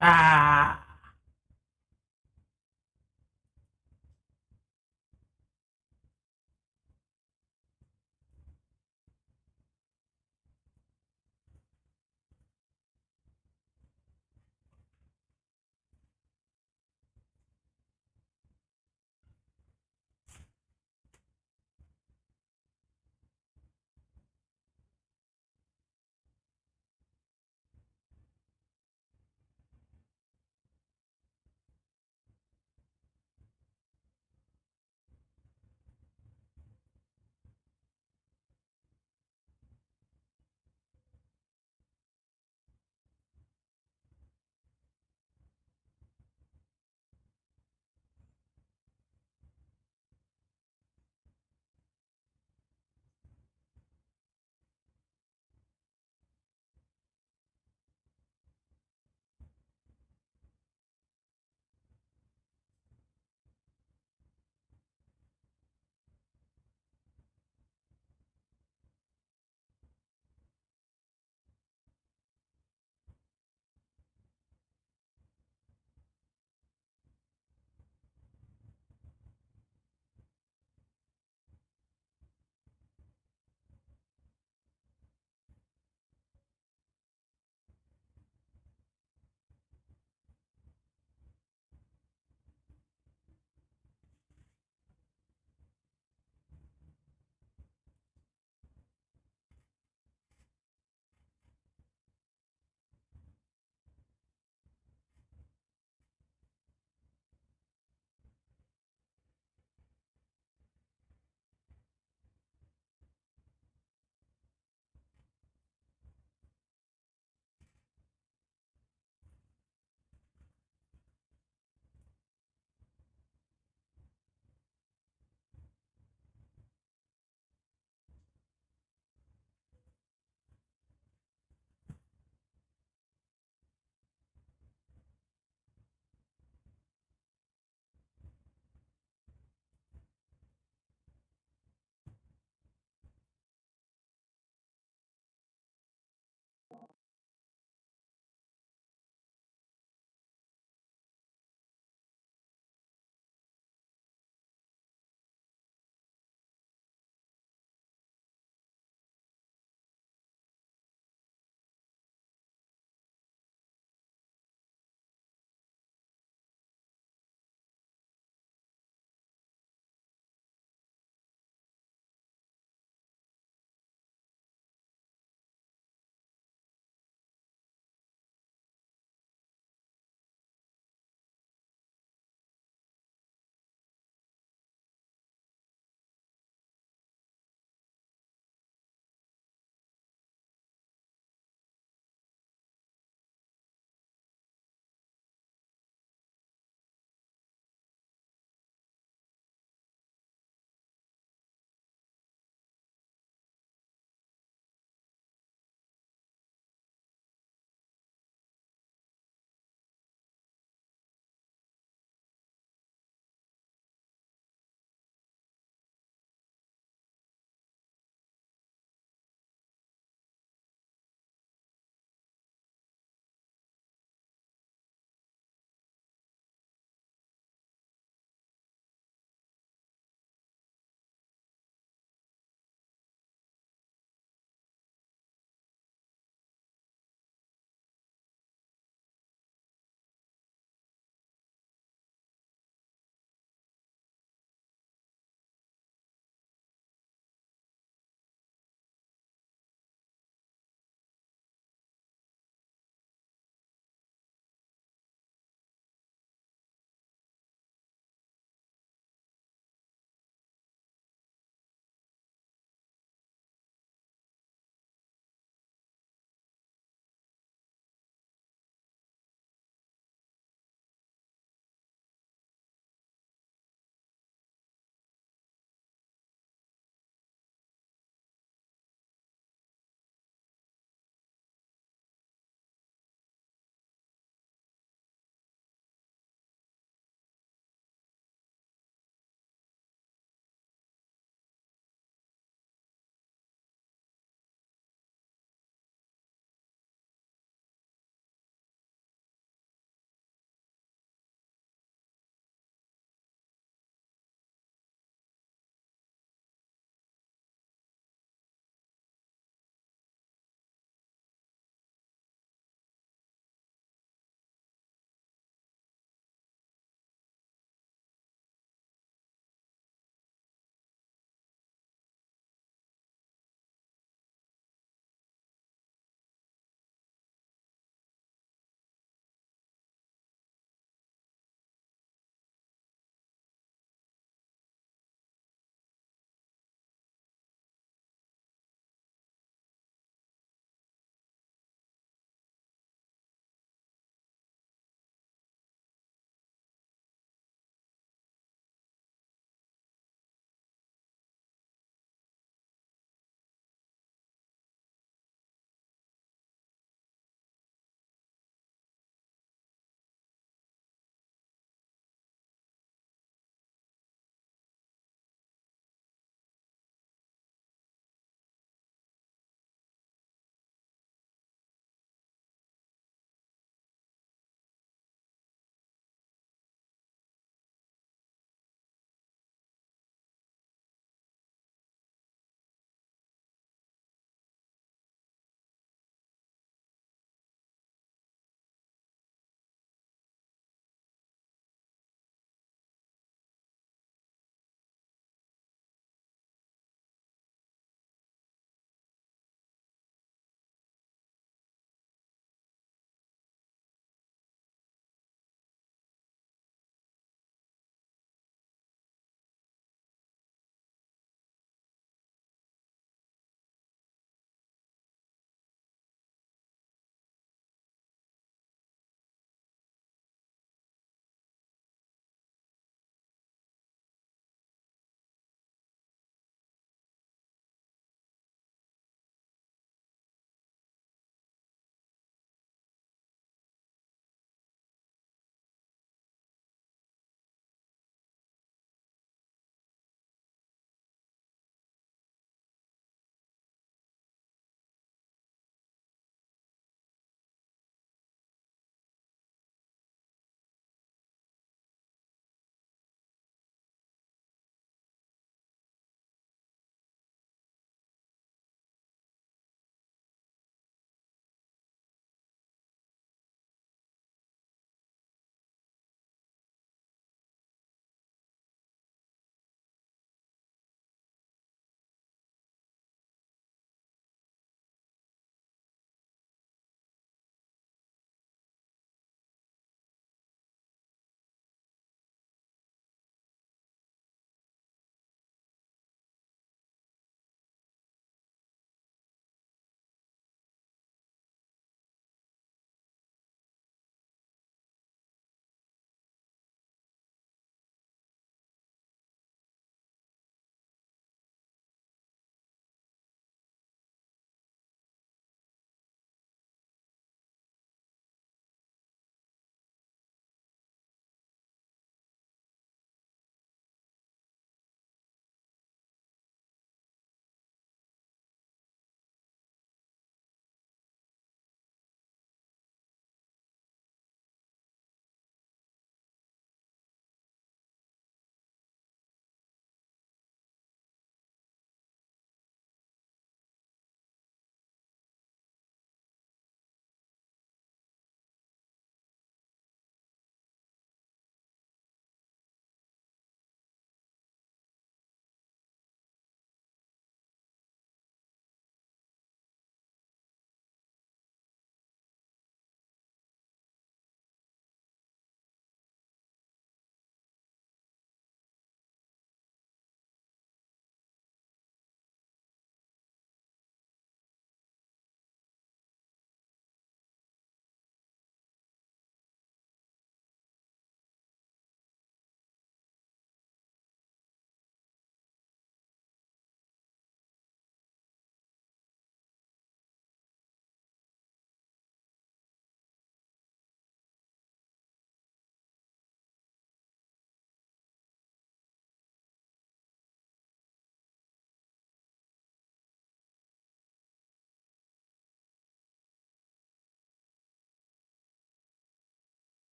Ah,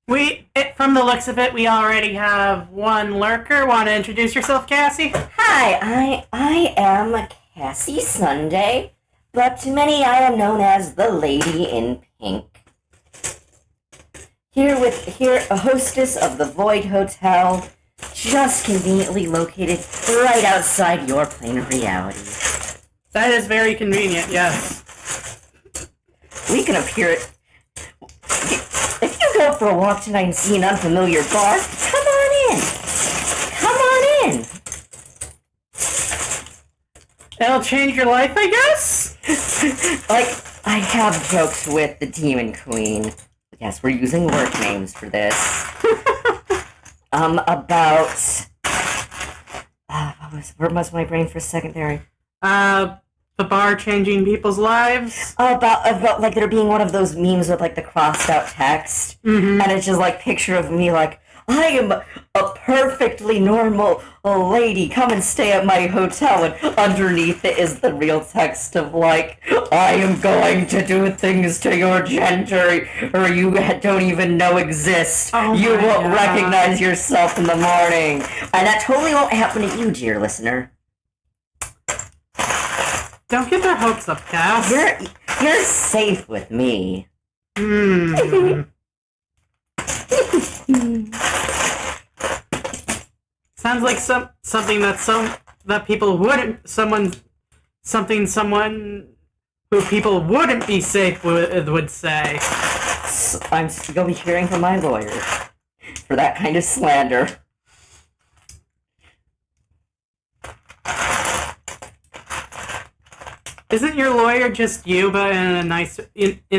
From the looks of it, we already have one lurker. Want to introduce yourself, Cassie? Hi, I am Cassie Sunday, but to many I am known as the Lady in Pink. Here a hostess of the Void Hotel, just conveniently located right outside your plane of reality. That is very convenient, yes. We can appear at... If you go for a walk tonight and see an unfamiliar bar, come on in. Come on in. It'll change your life, I guess? Like, I have jokes with the Demon Queen. Yes, we're using work names for this. About... where was my brain for a second there? The bar changing people's lives? About like there being one of those memes with like the crossed out text. Mm-hmm. And it's just like picture of me like, I am a perfectly normal lady. Come and stay at my hotel. And underneath it is the real text of like, I am going to do things to your gender or you don't even know exist. Oh you my won't God. recognize yourself in the morning. And that totally won't happen to you, dear listener. Don't get their hopes up, Cass. You're safe with me. Sounds like something someone who people wouldn't be safe with would say. You'll be hearing from my lawyer for that kind of slander. Isn't your lawyer just you, but in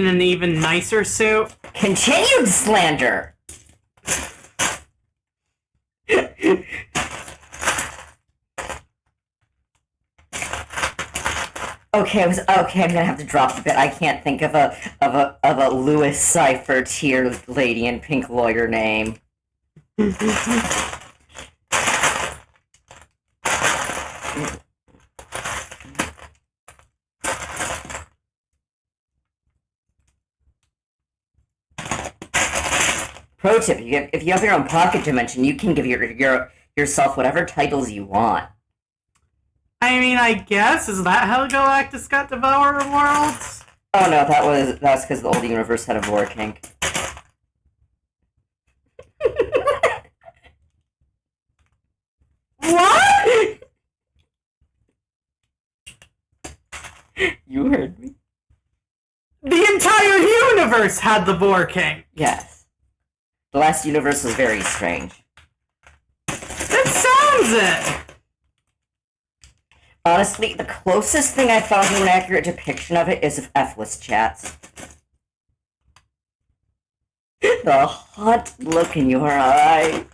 an even nicer suit? Continued slander. Okay. I'm gonna have to drop the bit. I can't think of a Lewis Cipher tier Lady in Pink lawyer name. Pro tip: if you have your own pocket dimension, you can give yourself whatever titles you want. I mean, I guess, is that how Galactus got Devourer of Worlds? Oh no, that's because the old universe had a Vor kink. What? You heard me. The entire universe had the Vor King. Yes. The last universe was very strange. That sounds it. Honestly, the closest thing I found to an accurate depiction of it is F-list chats. The hot look in your eye.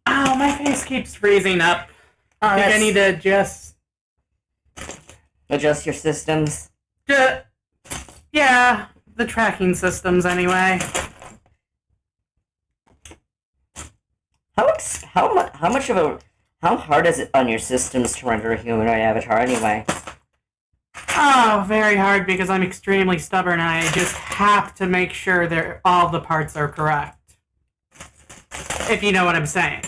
Oh, my face keeps freezing up. I think I need to adjust your systems. Yeah, the tracking systems anyway. How hard is it on your systems to render a humanoid avatar anyway? Oh, very hard because I'm extremely stubborn and I just have to make sure all the parts are correct. If you know what I'm saying.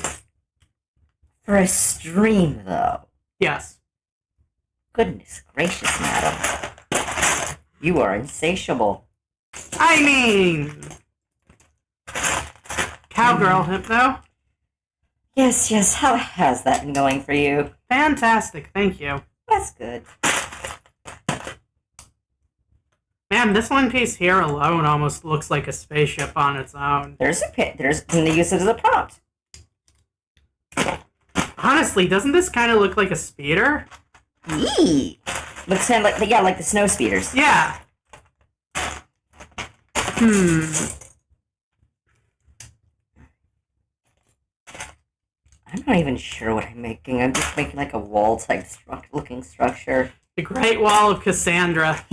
For a stream, though. Yes. Goodness gracious, madam. You are insatiable. I mean... Cowgirl Hypno? Yes, how has that been going for you? Fantastic, thank you. That's good. Man, this one piece here alone almost looks like a spaceship on its own. Can they use it as a prompt? Honestly, doesn't this kind of look like a speeder? Yee! Looks kind of like the snow speeders. Yeah. I'm not even sure what I'm making. I'm just making like a wall type looking structure. The Great Wall of Cassandra.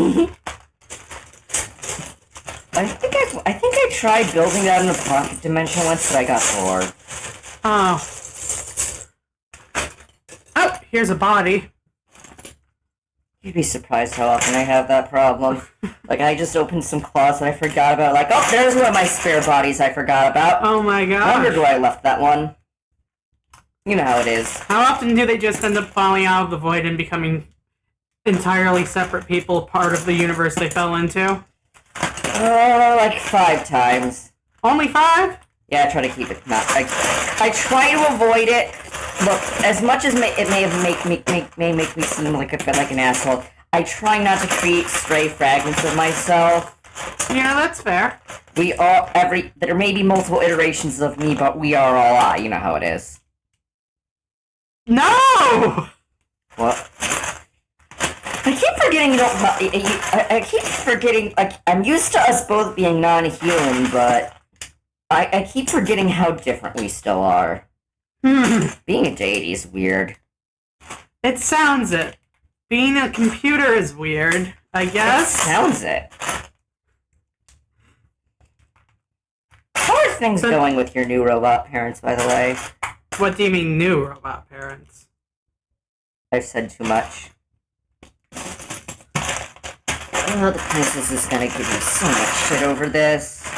I think I tried building that in a pocket dimension once, but I got bored. Oh, here's a body. You'd be surprised how often I have that problem. Like, I just opened some closets and I forgot about it. Like, oh, there's one of my spare bodies I forgot about. Oh my I wonder gosh. where I left that one. You know how it is. How often do they just end up falling out of the void and becoming entirely separate people, part of the universe they fell into? Like 5 times. Only 5? Yeah, I try to keep it not. I try to avoid it. Look, as much as it may make me seem like an asshole, I try not to create stray fragments of myself. Yeah, that's fair. There may be multiple iterations of me, but we are all I. You know how it is. No! What? I keep forgetting you don't. I keep forgetting. I'm used to us both being non-human, but I keep forgetting how different we still are. Being a deity is weird. It sounds it. Being a computer is weird, I guess. It sounds it. How are things going with your new robot parents, by the way? What do you mean, new robot parents? I've said too much. Oh, the princess is gonna give me so much shit over this.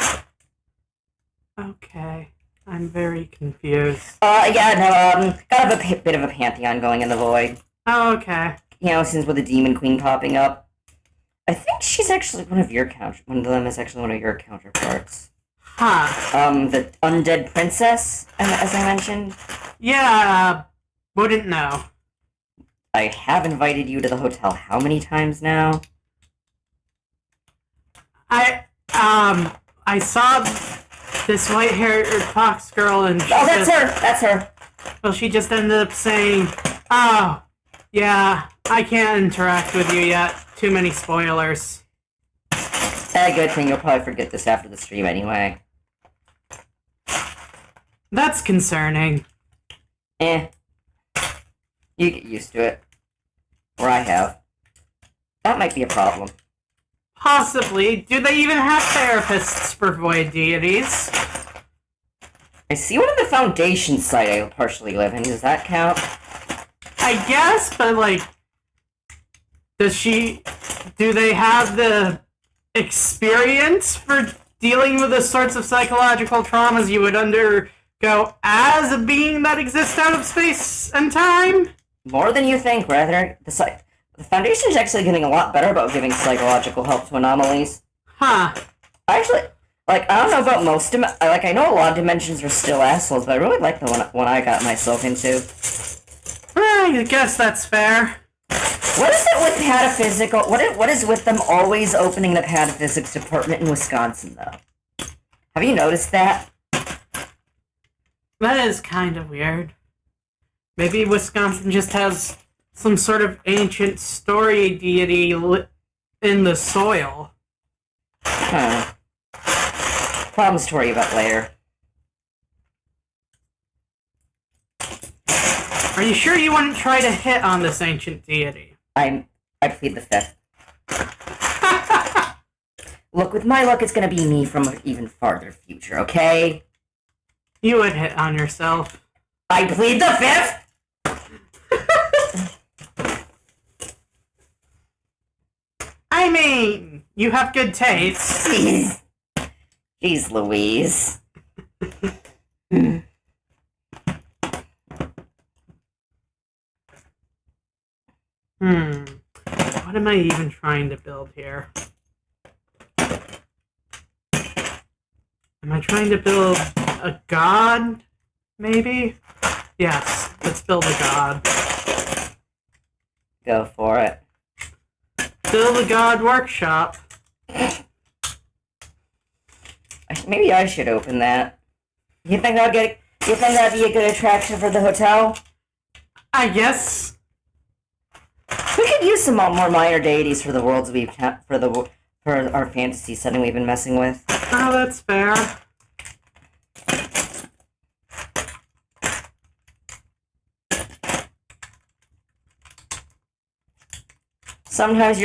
Okay. I'm very confused. Yeah, no, got a bit of a pantheon going in the void. Oh, okay. You know, since with the demon queen popping up. I think she's actually one of them is actually one of your counterparts. Huh. The undead princess, as I mentioned. Yeah, wouldn't know. I have invited you to the hotel how many times now? I saw this white-haired fox girl and she Oh, that's her! Well, she just ended up saying, oh, yeah, I can't interact with you yet. Too many spoilers. Good thing you'll probably forget this after the stream anyway. That's concerning. You get used to it. Or I have. That might be a problem. Possibly. Do they even have therapists for void deities? I see one of the Foundation site I partially live in. Does that count? I guess, but like, do they have the experience for dealing with the sorts of psychological traumas you would undergo as a being that exists out of space and time? More than you think, rather. The Foundation is actually getting a lot better about giving psychological help to anomalies. Huh. Actually, I don't know about most I know a lot of dimensions are still assholes, but I really like the one I got myself into. I guess that's fair. What is it with pataphysical? What is with them always opening the pataphysics department in Wisconsin, though? Have you noticed that? That is kind of weird. Maybe Wisconsin just has some sort of ancient story deity in the soil. Huh. Problems to worry about later. Are you sure you wouldn't try to hit on this ancient deity? I plead the fifth. Look, with my luck, it's gonna be me from an even farther future, okay? You would hit on yourself. I plead the fifth! I mean, you have good taste. Jeez Louise. What am I even trying to build here? Am I trying to build a god? Maybe? Yes, let's build a god. Go for it. Build a god workshop. Maybe I should open that. You think that'd be a good attraction for the hotel? I guess. We could use some more minor deities for the worlds for our fantasy setting we've been messing with. Oh, that's fair. Sometimes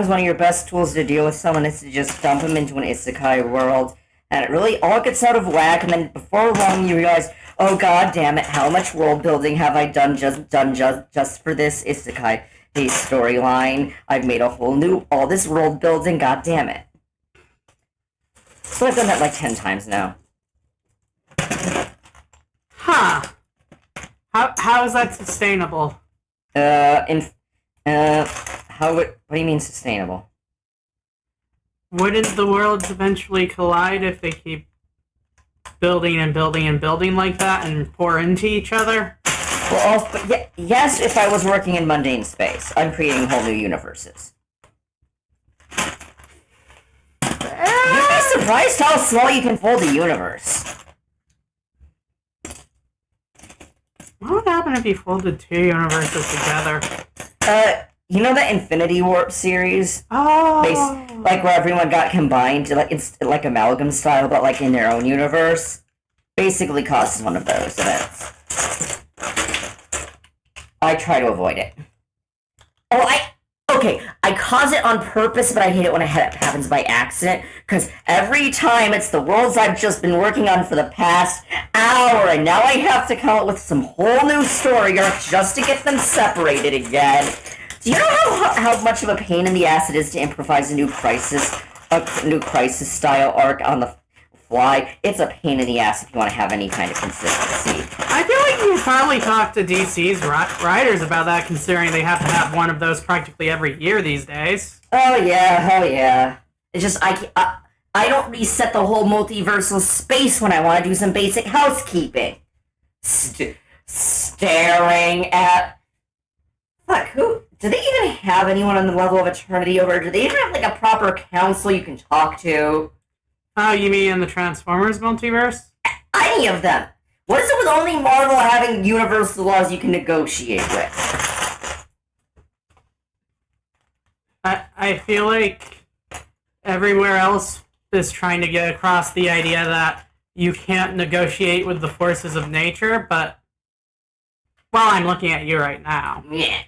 one of your best tools to deal with someone is to just dump them into an isekai world, and it really all gets out of whack. And then before long, you realize, oh god damn it, how much world building have I done just for this isekai? a storyline. I've made a whole new, all this world building, god damn it. So I've done that like 10 times now. Huh. How is that sustainable? What do you mean sustainable? Wouldn't the worlds eventually collide if they keep building and building and building like that and pour into each other? Well, yes, if I was working in mundane space. I'm creating whole new universes. You'd be surprised how small you can fold a universe. What would happen if you folded two universes together? You know the Infinity Warp series? Oh. Like where everyone got combined, like it's like amalgam style, but like in their own universe? Basically causes one of those events. I try to avoid it. I cause it on purpose, but I hate it when it happens by accident, because every time it's the worlds I've just been working on for the past hour, and now I have to come up with some whole new story arc just to get them separated again. Do you know how much of a pain in the ass it is to improvise a new crisis style arc on the fly? It's a pain in the ass if you want to have any kind of consistency. I feel like you probably talk to DC's writers about that, considering they have to have one of those practically every year these days. Oh yeah. It's just I don't reset the whole multiversal space when I want to do some basic housekeeping. Staring at... Fuck, who... Do they even have anyone on the level of Eternity over? Do they even have like a proper council you can talk to? Oh, you mean in the Transformers multiverse? Any of them. What is it with only Marvel having universal laws you can negotiate with? I feel like everywhere else is trying to get across the idea that you can't negotiate with the forces of nature, but... Well, I'm looking at you right now. Yeah.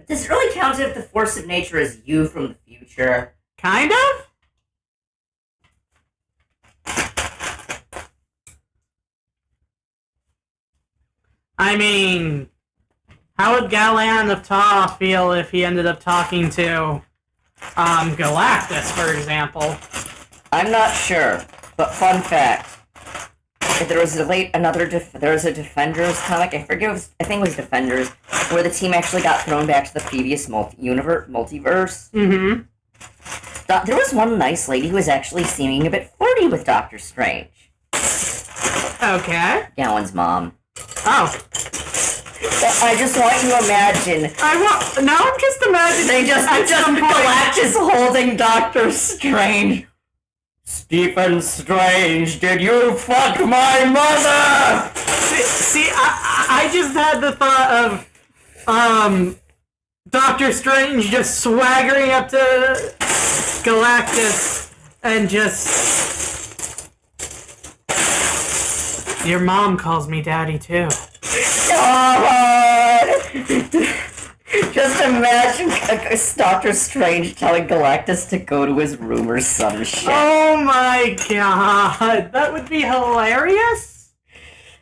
Does it really count if the force of nature is you from the future? Kind of? I mean, how would Galan of Ta feel if he ended up talking to, Galactus, for example? I'm not sure, but fun fact. There was a Defenders comic, I think it was Defenders, where the team actually got thrown back to the previous multiverse. Mm-hmm. There was one nice lady who was actually seeming a bit flirty with Doctor Strange. Okay. Gowan's mom. Oh. I just want you to imagine. Now I'm just imagining. Galactus holding Doctor Strange. Stephen Strange, did you fuck my mother? See, I just had the thought of, Doctor Strange just swaggering up to Galactus and just... Your mom calls me daddy, too. God! Just imagine Doctor Strange telling Galactus to go to his room or some shit. Oh my god, that would be hilarious.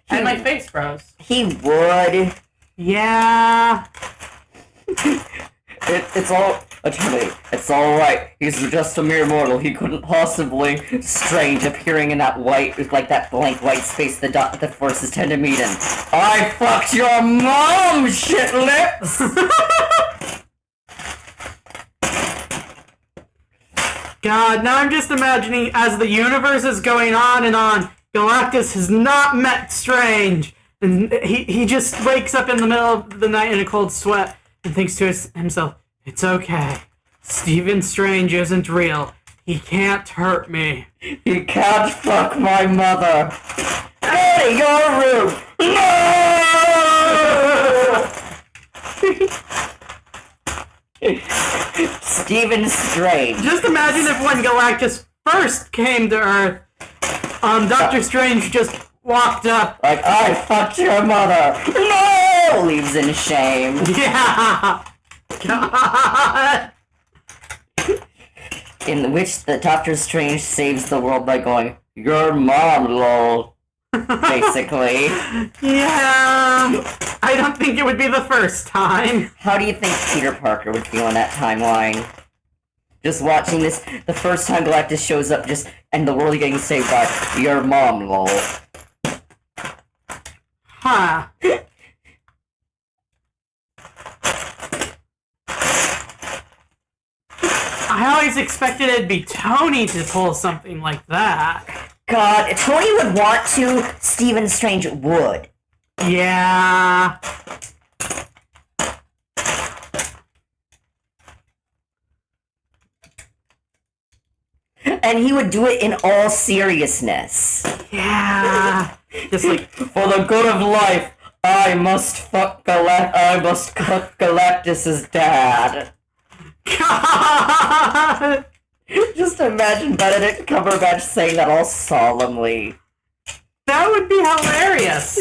And my face froze. He would. Yeah. It's all right. He's just a mere mortal. He couldn't possibly. Strange appearing in that that blank white space the forces tend to meet in. I fucked your mom, shit lips. God, now I'm just imagining as the universe is going on and on, Galactus has not met Strange, and he just wakes up in the middle of the night in a cold sweat and thinks to himself, it's okay. Stephen Strange isn't real. He can't hurt me. He can't fuck my mother. Go to your room. No! Stephen Strange. Just imagine if when Galactus first came to Earth, Doctor Strange just walked up. Like, I fucked your mother. No! Leaves in shame. Yeah. God. In which the Doctor Strange saves the world by going, your mom, lol. basically. Yeah, I don't think it would be the first time. How do you think Peter Parker would feel in that timeline? Just watching this, the first time Galactus shows up, and the world getting saved by your mom, lol. Huh. I always expected it'd be Tony to pull something like that. God, Tony would want to, Stephen Strange would. Yeah. And he would do it in all seriousness. Yeah. Just like, For the good of life, I must cook Galactus's dad. God. Just imagine Benedict Cumberbatch saying that all solemnly. That would be hilarious.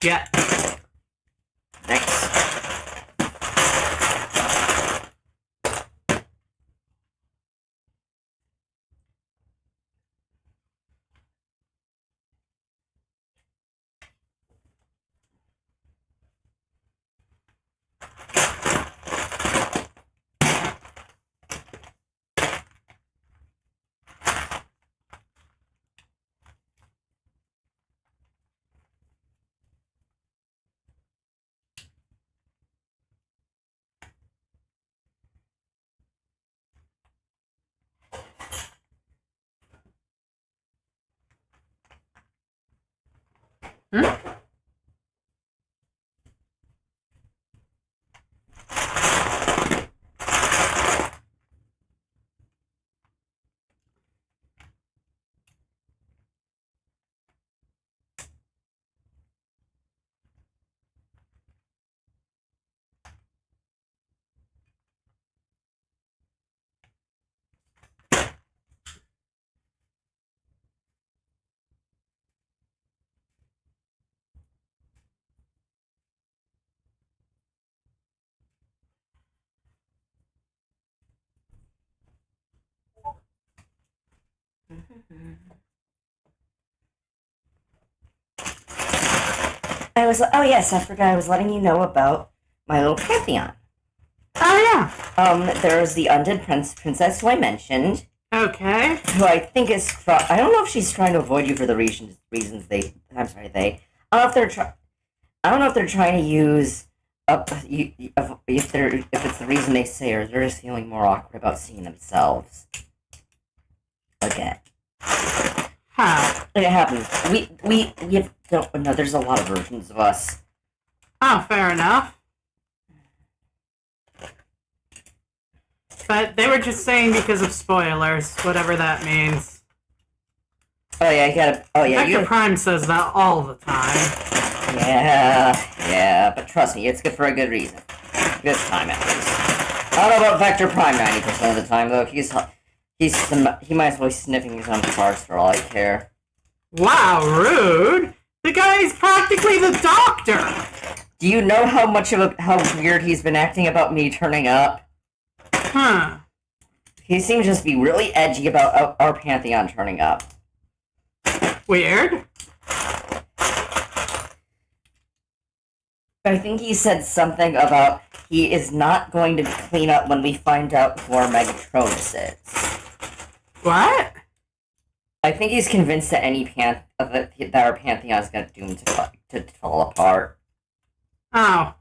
Yeah. Next. Oh yes, I forgot I was letting you know about my little pantheon. Oh, yeah. There's the undead princess who I mentioned, Okay. who I think is, I don't know if she's trying to avoid you for the reasons they, I don't know if I don't know if they're trying to use, if it's the reason they say, or they're just feeling more awkward about seeing themselves again. Huh. It happens. We don't know. There's a lot of versions of us. Oh, fair enough. But they were just saying because of spoilers, whatever that means. Oh yeah, you gotta. Oh yeah, Vector Prime says that all the time. Yeah, but trust me, it's good for a good reason. This time at least. I don't know about Vector Prime 90% of the time though. He might as well be sniffing his own farts for all I care. Wow, rude. The guy's practically the doctor. Do you know how weird he's been acting about me turning up? Huh. He seems to just be really edgy about our Pantheon turning up. Weird. I think he said something about he is not going to clean up when we find out who our Megatronus is. What? I think he's convinced that that our Pantheon is going to doomed to fall apart. Oh.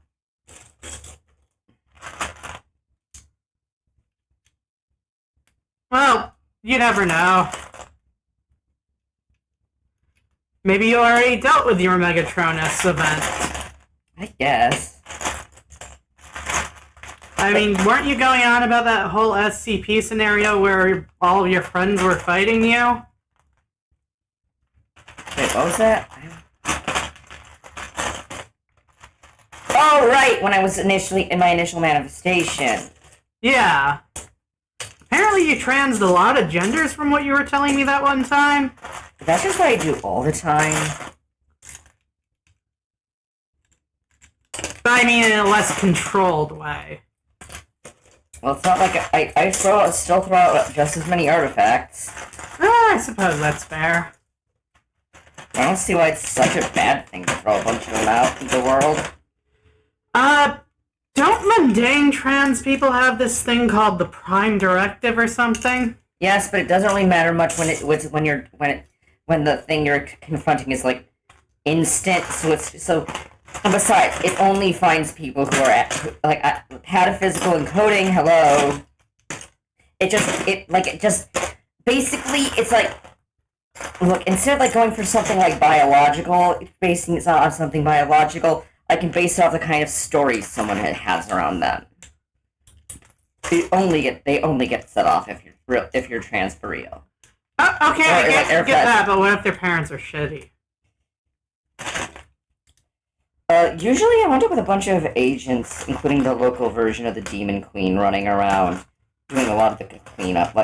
Well, you never know. Maybe you already dealt with your Megatronus event. I guess. I mean, weren't you going on about that whole SCP scenario where all of your friends were fighting you? Wait, what was that? Oh, right, when I was in my initial manifestation. Yeah. Apparently you transed a lot of genders from what you were telling me that one time. That's just what I do all the time. But I mean in a less controlled way. Well, it's not like still throw out just as many artifacts. I suppose that's fair. I don't see why it's such a bad thing to throw a bunch of them out in the world. Don't mundane trans people have this thing called the Prime Directive or something? Yes, but it doesn't really matter much when the thing you're confronting is like instant. And besides, it only finds people who are pataphysical encoding. Hello. Basically, it's like, look, instead of like going for something like biological, basing it on something biological, I can base it off the kind of stories someone has around them. They only get set off if you're trans for real. Okay, I get that, but what if their parents are shitty? Usually I wound up with a bunch of agents, including the local version of the Demon Queen, running around doing a lot of the cleanup,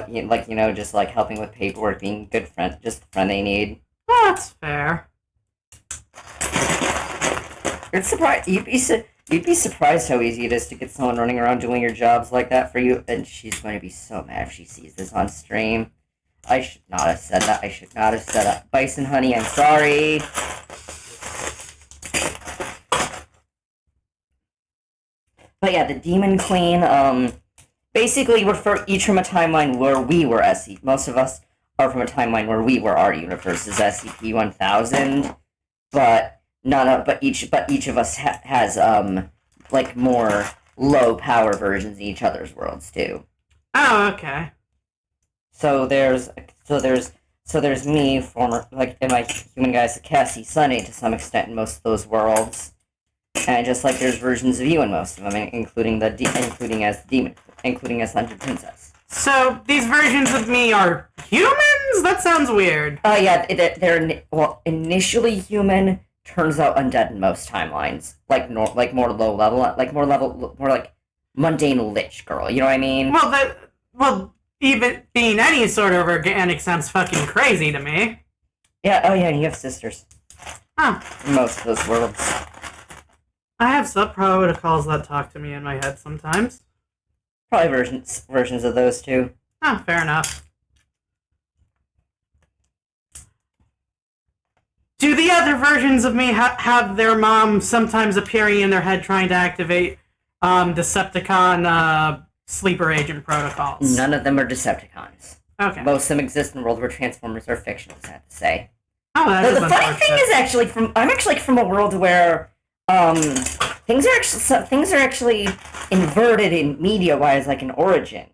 just like helping with paperwork, being a good friend, just the friend they need. Oh, that's fair. You'd be surprised how easy it is to get someone running around doing your jobs like that for you, and she's going to be so mad if she sees this on stream. I should not have said that. I should not have said that. Bison honey, I'm sorry. But yeah, the Demon Queen, basically we're each from a timeline where we were SCP. Most of us are from a timeline where we were our universe is SCP-1000, but each of us has like more low power versions in each other's worlds too. Oh, okay. So there's me, and my human guy Cassie Sunny to some extent in most of those worlds. And just like there's versions of you in most of them, including as Dungeon Princess. So these versions of me are humans? That sounds weird. Yeah, they're initially human, turns out undead in most timelines. Like more low level, more like mundane lich girl. You know what I mean? Well, even being any sort of organic sounds fucking crazy to me. Yeah. Oh yeah, and you have sisters. Huh. In most of those worlds. I have sub-protocols that talk to me in my head sometimes. Probably versions of those too. Oh, fair enough. Do the other versions of me have their mom sometimes appearing in their head trying to activate Decepticon sleeper agent protocols? None of them are Decepticons. Okay. Most of them exist in a world where Transformers are fictional, I have to say. Oh, that is the funny thing is I'm actually from a world where things are actually inverted in media-wise, like in Origin.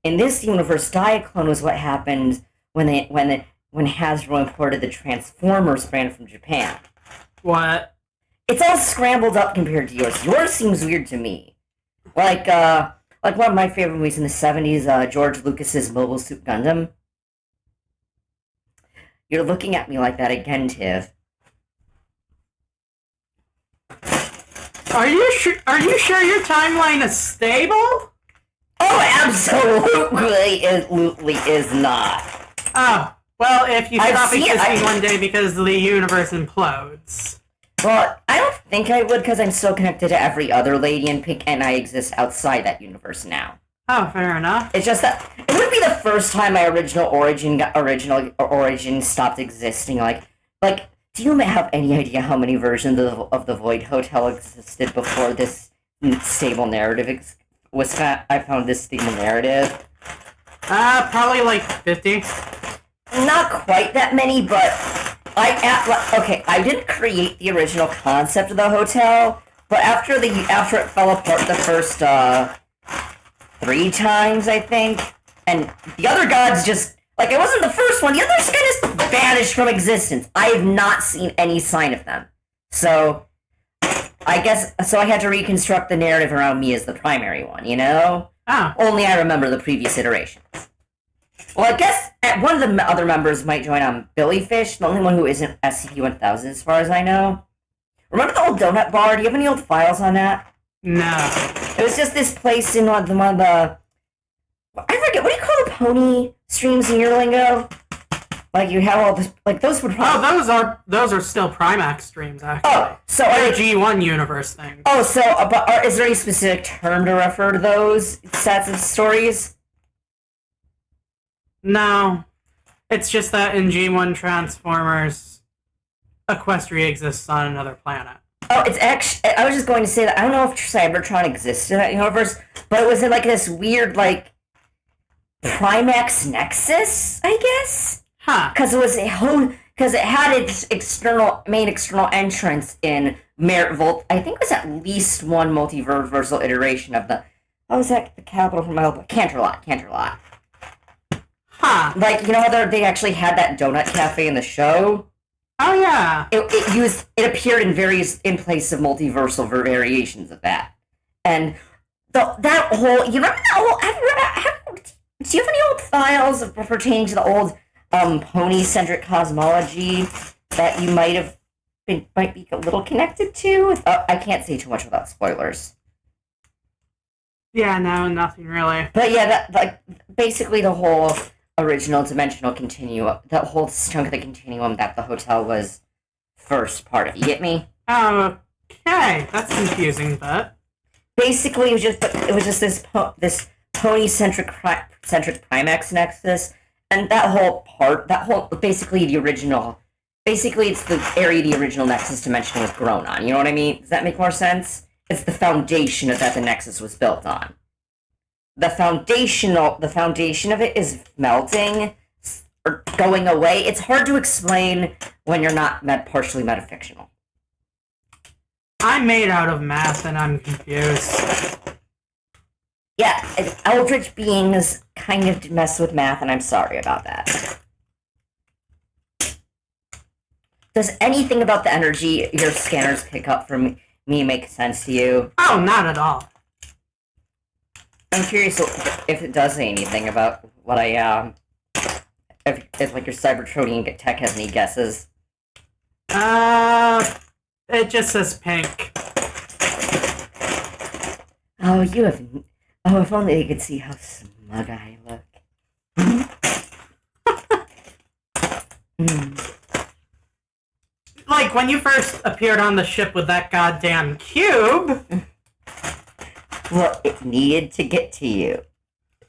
In this universe, Diaclone was what happened when Hasbro imported the Transformers brand from Japan. What? It's all scrambled up compared to yours. Yours seems weird to me. Like one of my favorite movies in the 70s, George Lucas's Mobile Suit Gundam. You're looking at me like that again, Tiv. Are you sure your timeline is stable? Oh, absolutely is not. Oh, well, if you stop existing one day because the universe implodes. Well, I don't think I would because I'm so connected to every other lady in pink, and I exist outside that universe now. Oh, fair enough. It's just that it would be the first time my original origin stopped existing. Like, do you have any idea how many versions of the Void Hotel existed before this stable narrative I found this stable narrative? Probably like 50. Not quite that many, but I didn't create the original concept of the hotel, but after it fell apart the first 3 times, I think, and the other gods just, like, it wasn't the first one, the others kind of vanished from existence. I have not seen any sign of them. So, I had to reconstruct the narrative around me as the primary one, you know? Oh. Only I remember the previous iterations. Well, I guess one of the other members might join on Billy Fish, the only one who isn't SCP-1000 as far as I know. Remember the old donut bar? Do you have any old files on that? No. It was just this place in one of the... I forget, what do you call the pony streams in your lingo? Like you have all this, like those would probably. Those are still Primax streams, actually. Oh, so they're G1 universe things. Oh, so is there any specific term to refer to those sets of stories? No, it's just that in G1 Transformers, Equestria exists on another planet. Oh, it's actually. I was just going to say that I don't know if Cybertron exists in that universe, but it was in like this weird like Primax Nexus, I guess. Huh? Because it had its main external entrance in Volt. I think it was at least one multiversal iteration of the. What was that? The capital from my Canterlot. Huh? Like you know how they actually had that donut cafe in the show. Oh yeah. It appeared in place of multiversal variations of that, and that whole do you have any old files pertaining to the old pony-centric cosmology that you might be a little connected to? I can't say too much without spoilers. Yeah, no, nothing really. But yeah, basically the whole original dimensional continuum, that whole chunk of the continuum that the hotel was first part of. You get me? Okay, that's confusing, but basically it was just this pony-centric Primax Nexus. And basically it's the area the original Nexus dimension was grown on. You know what I mean? Does that make more sense? It's the foundation that the Nexus was built on. The foundation of it is melting or going away. It's hard to explain when you're not partially metafictional. I'm made out of math and I'm confused. Yeah, eldritch beings kind of mess with math, and I'm sorry about that. Does anything about the energy your scanners pick up from me make sense to you? Oh, not at all. I'm curious if it does say anything about what I am. If like your Cybertronian tech has any guesses. It just says pink. Oh, you have. Oh, if only they could see how smug I look. Like, when you first appeared on the ship with that goddamn cube... Well, it needed to get to you.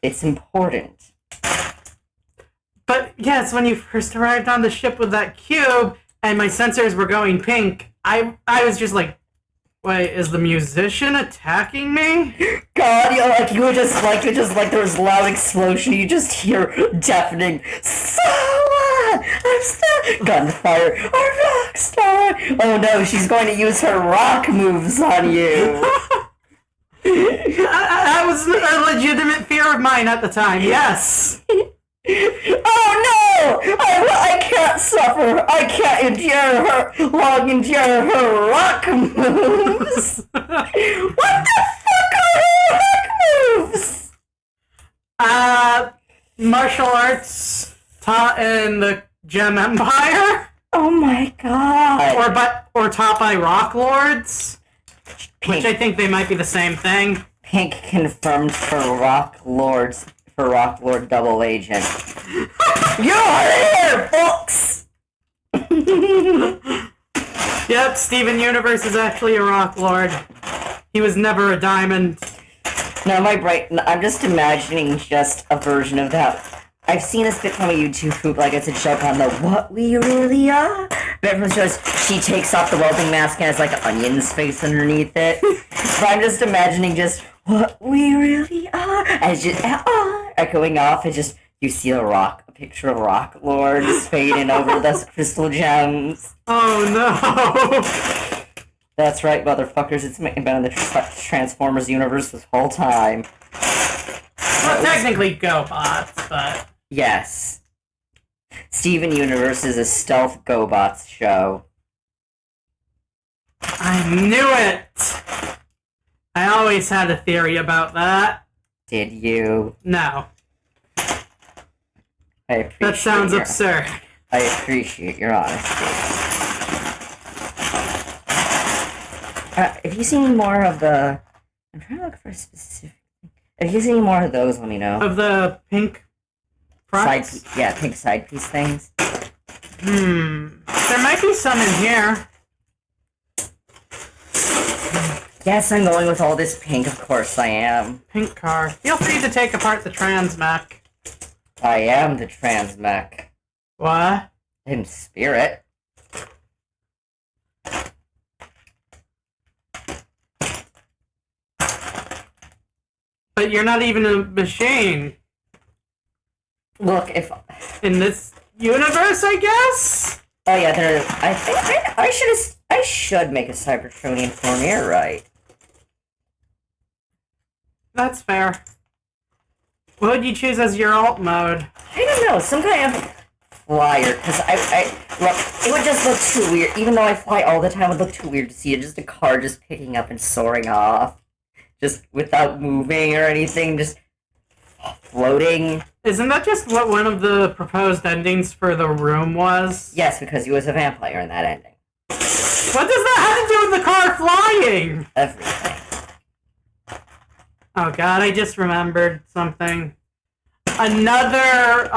It's important. But, yes, when you first arrived on the ship with that cube, and my sensors were going pink, I was just like, wait, is the musician attacking me? God, you were just like there was loud explosion. You just hear deafening. I'm still gunfire. A rock star. Oh no, she's going to use her rock moves on you. That was a legitimate fear of mine at the time. Yes. Oh no! I can't suffer. I can't endure her rock moves. What the fuck are her rock moves? Martial arts taught in the Gem Empire. Oh my god. Or taught by Rock Lords. Pink. Which I think they might be the same thing. Pink confirmed for Rock Lord Double Agent. You're here, folks! Yep, Steven Universe is actually a Rock Lord. He was never a diamond. No, I'm just imagining just a version of that. I've seen this bit from a YouTube, like it's a joke on the what we really are. Bit from the shows, she takes off the welding mask and has like an onion's face underneath it. But I'm just imagining just what we really are. As just echoing off, and just you see a picture of Rock Lords fading over the crystal gems. Oh no! That's right, motherfuckers. It's been in the Transformers universe this whole time. Well, technically GoBots, but... Yes. Steven Universe is a stealth GoBots show. I knew it! I always had a theory about that. Did you? No. I appreciate that sounds absurd. I appreciate your honesty. If you see any more of the... I'm trying to look for a specific... If you see any more of those, let me know. Of the pink fronts? Pink side piece things. There might be some in here. Yes, I'm going with all this pink, of course I am. Pink car. Feel free to take apart the transmech. I am the transmech. What? In spirit. But you're not even a machine. Look, if... In this universe, I guess? Oh yeah, there. I think I should make a Cybertronian form. You're right. That's fair. What would you choose as your alt mode? I don't know, some kind of flyer. Because look, it would just look too weird. Even though I fly all the time, it would look too weird to see it. Just a car just picking up and soaring off, just without moving or anything, just floating. Isn't that just what one of the proposed endings for The Room was? Yes, because he was a vampire in that ending. What does that have to do with the car flying? Everything. Oh god, I just remembered something. Another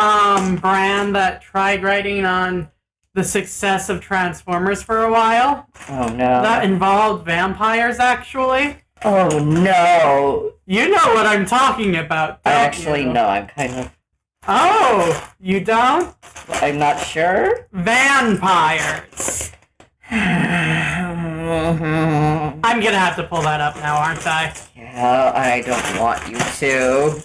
brand that tried writing on the success of Transformers for a while. Oh no. That involved vampires, actually. Oh no. You know what I'm talking about, I don't actually you? know. I'm kind of... Oh, you don't? I'm not sure. Vampires. I'm gonna have to pull that up now, aren't I? Yeah, I don't want you to.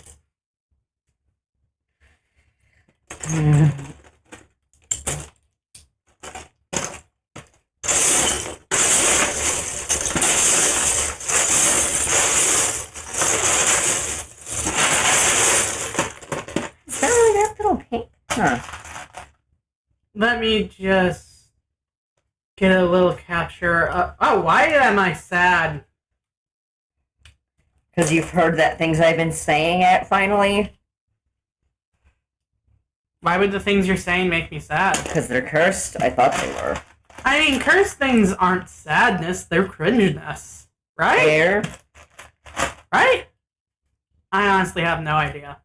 Is that really that little pink? Huh. Let me just get a little capture. Oh, why am I sad? Because you've heard that things I've been saying it finally? Why would the things you're saying make me sad? Because they're cursed? I thought they were. I mean, cursed things aren't sadness, they're cringeness. Right? Fair. Right? I honestly have no idea.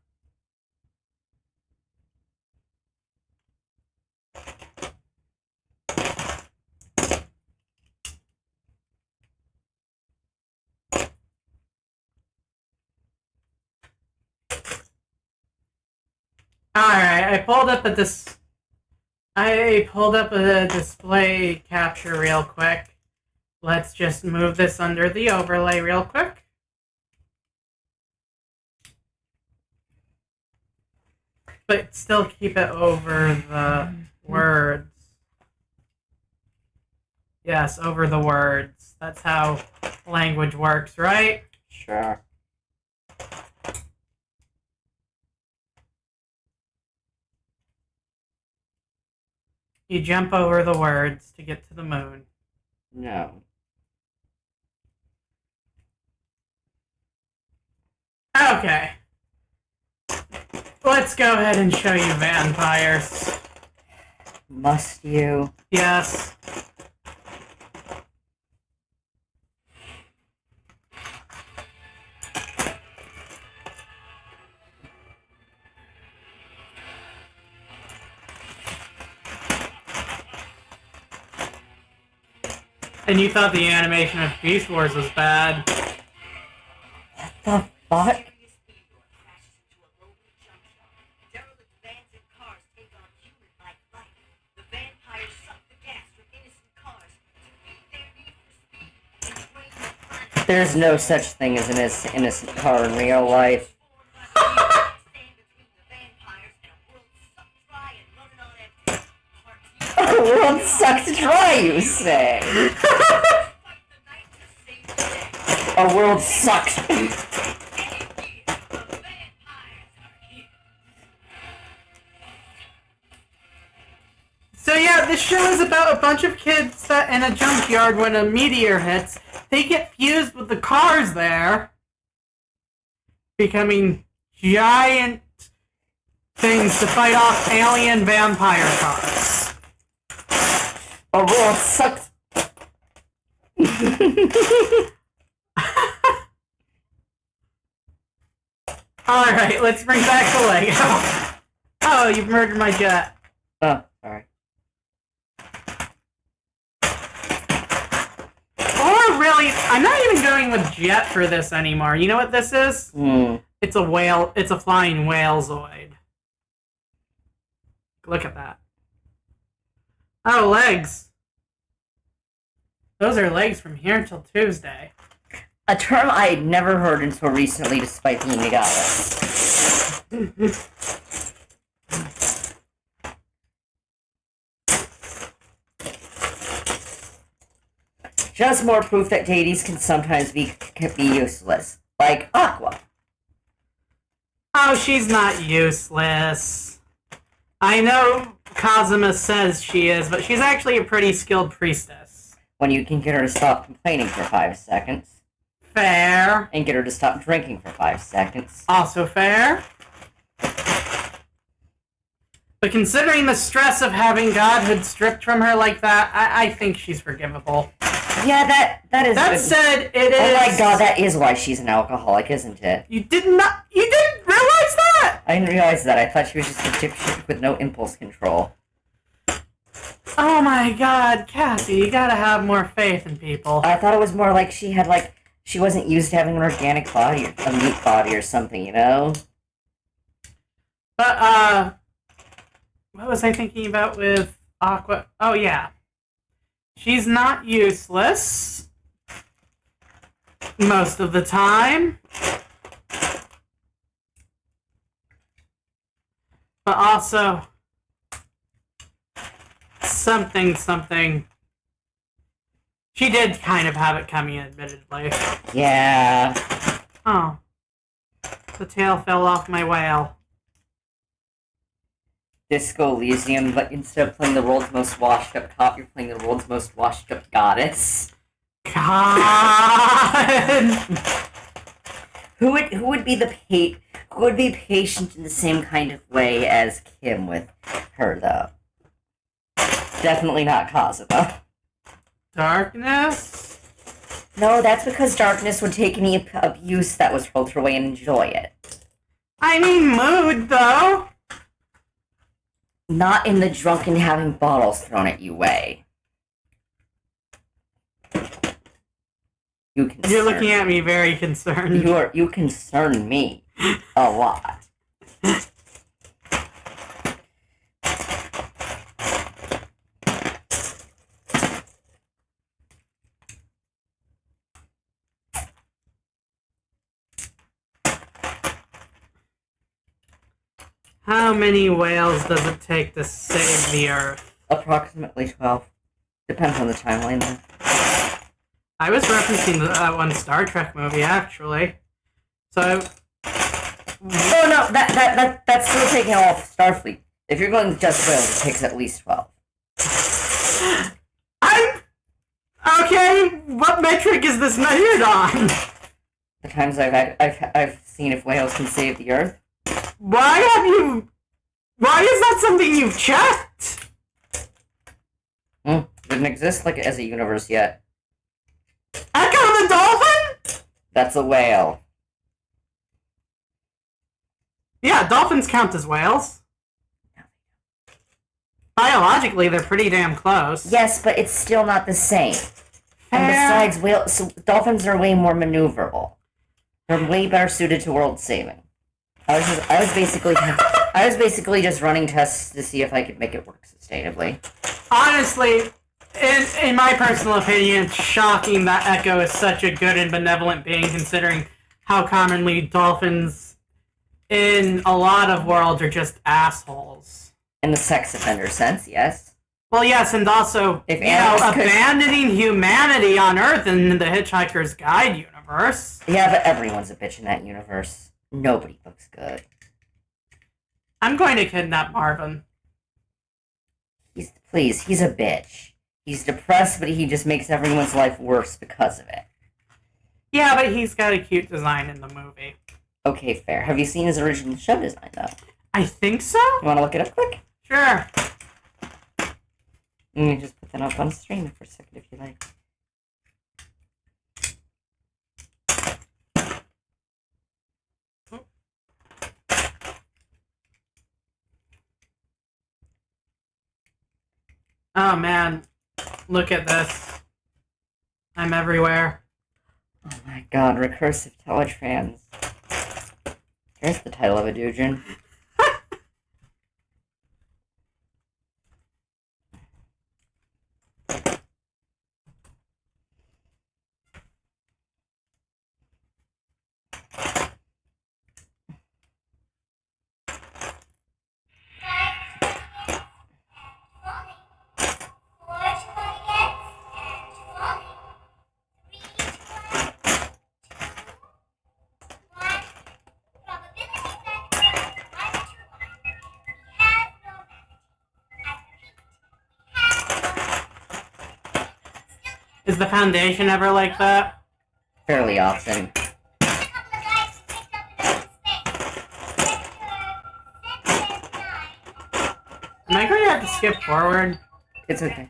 Alright, I pulled up a display capture real quick. Let's just move this under the overlay real quick. But still keep it over the words. Yes, over the words. That's how language works, right? Sure. You jump over the words to get to the moon. No. Okay. Let's go ahead and show you vampires. Must you? Yes. And you thought the animation of Beast Wars was bad. The fuck? There's no such thing as an innocent car in real life. A world sucks dry, you say? A world sucks. So yeah, this show is about a bunch of kids that in a junkyard when a meteor hits, they get fused with the cars there, becoming giant things to fight off alien vampire cars. A world sucks. Alright, let's bring back the Lego. Oh, you've murdered my jet. Oh, sorry. I'm not even going with jet for this anymore. You know what this is? It's a whale. It's a flying whalezoid. Look at that. Oh, legs. Those are legs from here until Tuesday. A term I had never heard until recently, despite being a goddess. Just more proof that deities can sometimes be useless. Like Aqua. Oh, she's not useless. I know Kazuma says she is, but she's actually a pretty skilled priestess. When you can get her to stop complaining for 5 seconds. Fair. And get her to stop drinking for 5 seconds. Also fair. But considering the stress of having godhood stripped from her like that, I think she's forgivable. Yeah, that is. That good. said, it is. Oh my god, that is why she's an alcoholic, isn't it? You didn't realize that? I didn't realize that. I thought she was just a dipshit with no impulse control. Oh my god, Cassie, you gotta have more faith in people. I thought it was more like she wasn't used to having an organic body or a meat body or something, you know? But, what was I thinking about with Aqua? Oh, yeah. She's not useless most of the time. But also, something. She did kind of have it coming, admittedly. Yeah. Oh. The tail fell off my whale. Disco Elysium, but instead of playing the world's most washed up cop, you're playing the world's most washed up goddess. God! Who would be patient in the same kind of way as Kim with her though? Definitely not Kazuma. Darkness? No, that's because Darkness would take any abuse that was hurled her way and enjoy it. I mean mood, though. Not in the drunken having bottles thrown at you way. You're looking at me very concerned. You concern me a lot. How many whales does it take to save the Earth? Approximately 12. Depends on the timeline, though. I was referencing that one Star Trek movie, actually. So... Oh, no, that's still taking off Starfleet. If you're going just whales, it takes at least 12. Okay, what metric is this measured on? The times I've seen if whales can save the Earth. Why is that something you've checked? Didn't exist as a universe yet. Echo the dolphin? That's a whale. Yeah, dolphins count as whales. Biologically, they're pretty damn close. Yes, but it's still not the same. And besides, dolphins are way more maneuverable. They're way better suited to world saving. I was basically just running tests to see if I could make it work sustainably. Honestly, in my personal opinion, it's shocking that Echo is such a good and benevolent being, considering how commonly dolphins in a lot of worlds are just assholes. In the sex offender sense, yes. Well, yes, and also, abandoning humanity on Earth in the Hitchhiker's Guide universe. Yeah, but everyone's a bitch in that universe. Nobody looks good. I'm going to kidnap Marvin. He's a bitch. He's depressed, but he just makes everyone's life worse because of it. Yeah, but he's got a cute design in the movie. Okay, fair. Have you seen his original show design, though? I think so? You want to look it up quick? Sure. Let me just put that up on stream for a second if you like. Oh man, look at this. I'm everywhere. Oh my god, recursive teletrans. There's the title of a doujin. Is the Foundation ever like that? Fairly often. Am I going to have to skip forward? It's okay.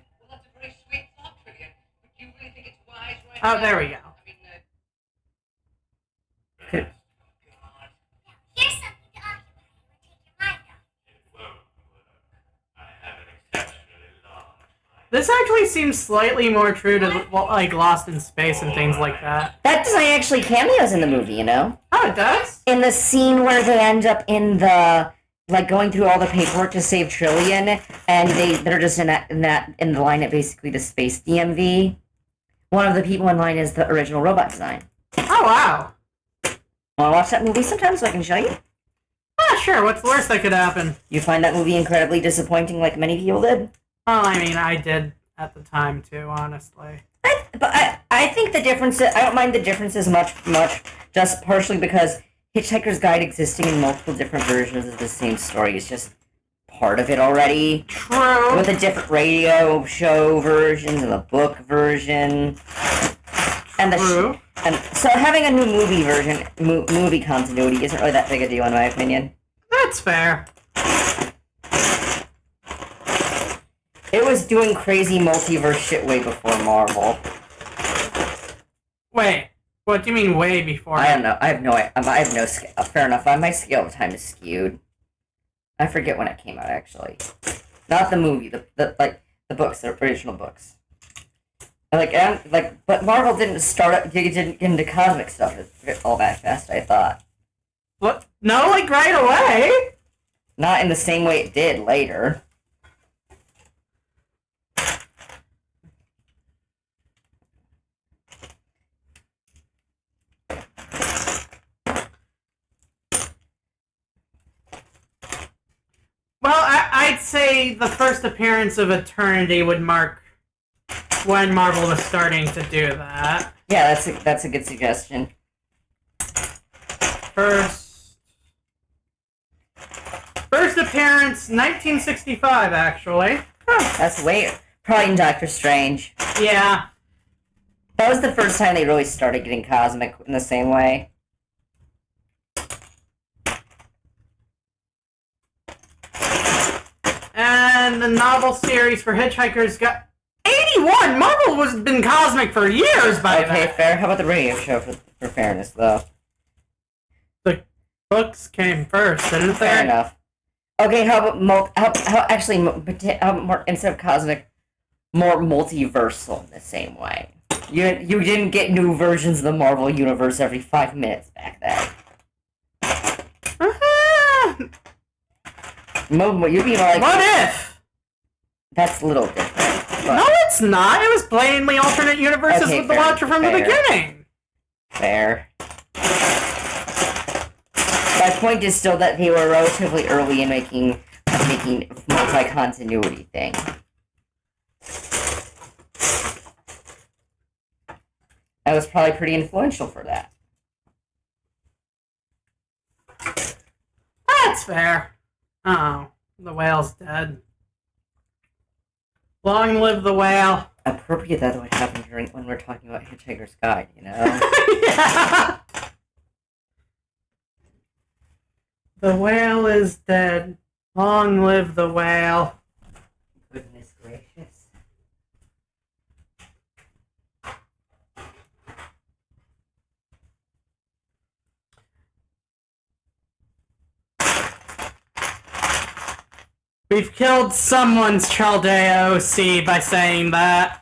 Oh, there we go. This actually seems slightly more true to like Lost in Space and things like that. That design actually cameos in the movie, you know? Oh, it does? In the scene where they end up in the like going through all the paperwork to save Trillian, and they're just in the line at basically the space DMV. One of the people in line is the original robot design. Oh, wow. Want to watch that movie sometime so I can show you? Ah, sure. What's the worst that could happen? You find that movie incredibly disappointing, like many people did. Well, I mean, I did at the time too, honestly. I think the differences. I don't mind the differences much, just partially because Hitchhiker's Guide existing in multiple different versions of the same story is just part of it already. True. With the different radio show versions and the book version. And True. And so having a new movie version, movie continuity isn't really that big a deal in my opinion. That's fair. It was doing crazy multiverse shit way before Marvel. Wait, what do you mean way before? I don't know. I have no scale. Fair enough. My scale of time is skewed. I forget when it came out actually. Not the movie. The books, the original books. But Marvel didn't didn't get into cosmic stuff all that fast. I thought. What? No, like right away. Not in the same way it did later. Well, I'd say the first appearance of Eternity would mark when Marvel was starting to do that. Yeah, that's a good suggestion. First appearance, 1965, actually. Huh. That's probably in Doctor Strange. Yeah. That was the first time they really started getting cosmic in the same way. And the novel series for Hitchhiker's Guide. 81! Marvel was been cosmic for years by Okay, then. fair. How about the radio show for fairness, though? The books came first, didn't they? Fair enough. Okay, how about how more instead of cosmic, more multiversal in the same way? You didn't get new versions of the Marvel universe every 5 minutes back then. You'd be like, What if? That's a little different. But No, it's not. It was blatantly alternate universes Okay, with the fair, Watcher from the fair. beginning. fair. My point is still that they were relatively early in making multi-continuity thing. I was probably pretty influential for that. That's fair. Oh, the whale's dead. Long live the whale. Appropriate that would happen when we're talking about Hitchhiker's Guide, you know? Yeah. The whale is dead. Long live the whale. Goodness gracious. We've killed someone's Chaldea OC by saying that.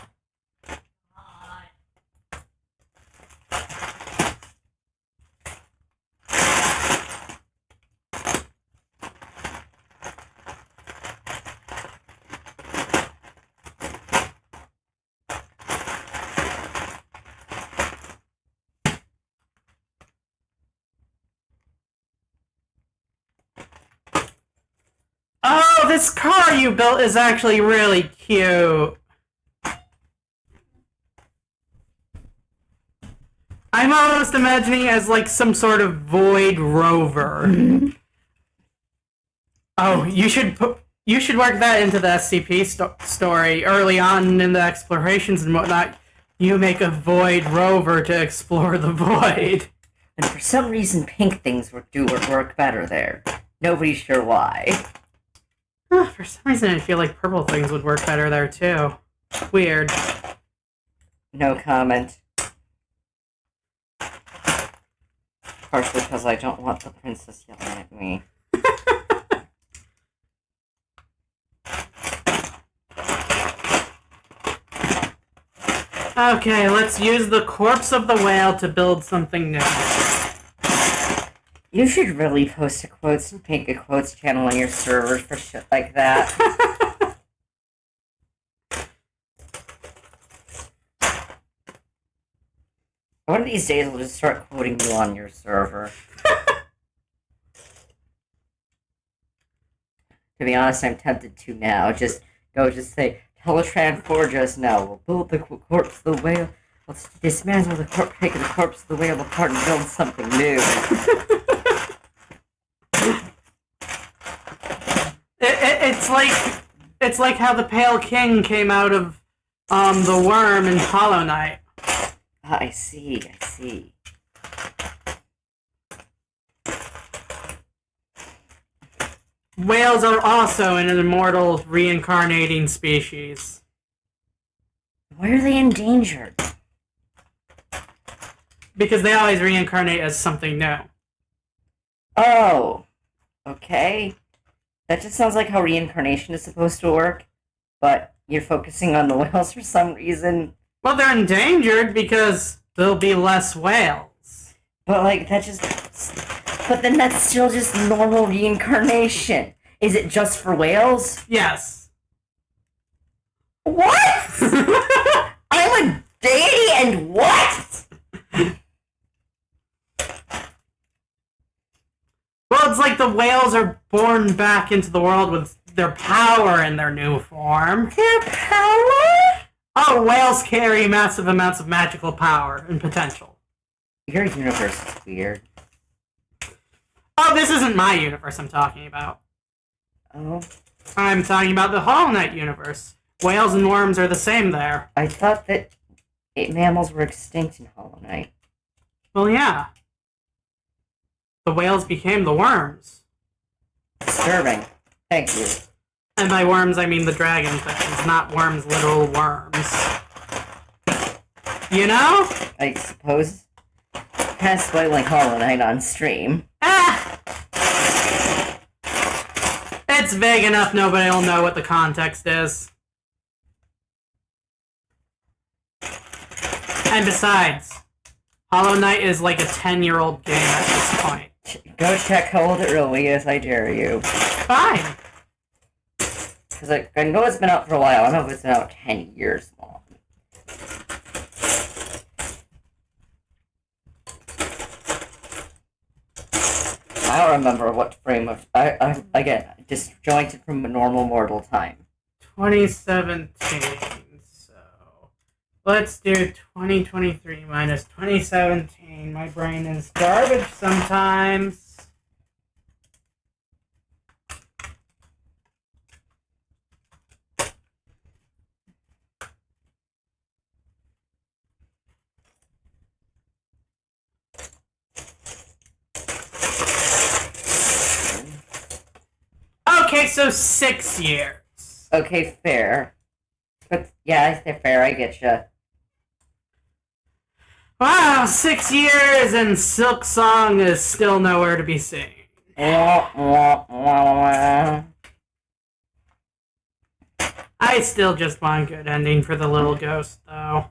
this car you built is actually really cute. I'm almost imagining it as like some sort of void rover. Oh, you should work that into the SCP story early on in the explorations and whatnot. You make a void rover to explore the void. And for some reason, pink things work better there. Nobody's sure why. For some reason, I feel like purple things would work better there too. Weird. No comment. Partially because I don't want the princess yelling at me. Okay, let's use the corpse of the whale to build something new. You should really post make a quotes channel on your servers for shit like that. One of these days, we'll just start quoting you on your server. To be honest, I'm tempted to now. Just say, Teletran Forge us now. We'll build the corpse of the whale. Let's dismantle the corpse, take the corpse of the whale apart and build something new. It's like how the Pale King came out of the worm in Hollow Knight. I see. Whales are also an immortal reincarnating species. Why are they endangered? Because they always reincarnate as something new. Oh, okay. That just sounds like how reincarnation is supposed to work, but you're focusing on the whales for some reason. Well, they're endangered because there'll be less whales. But, but then that's still just normal reincarnation. Is it just for whales? Yes. What? I'm a deity and what? Well, it's like the whales are born back into the world with their power in their new form. Their power? Oh, whales carry massive amounts of magical power and potential. Your universe is weird. Oh, this isn't my universe I'm talking about. Oh. I'm talking about the Hollow Knight universe. Whales and worms are the same there. I thought that mammals were extinct in Hollow Knight. Well, yeah. The whales became the worms. Disturbing. Thank you. And by worms, I mean the dragon things, not worms, literal worms. You know? I suppose. Kind of spoiling Hollow Knight on stream. Ah! It's vague enough nobody will know what the context is. And besides, Hollow Knight is like a 10-year-old game at this point. Go check how old it really is, I dare you. Fine. Because I know it's been out for a while. I don't know if it's been out 10 years long. I don't remember what frame of... again, disjointed from a normal mortal time. 2017. So let's do 2023 minus 2017. My brain is garbage sometimes. Okay, so 6 years. Okay, fair. But, yeah, I say fair, I getcha. Wow, 6 years and Silk Song is still nowhere to be seen. I still just want a good ending for the little ghost, though.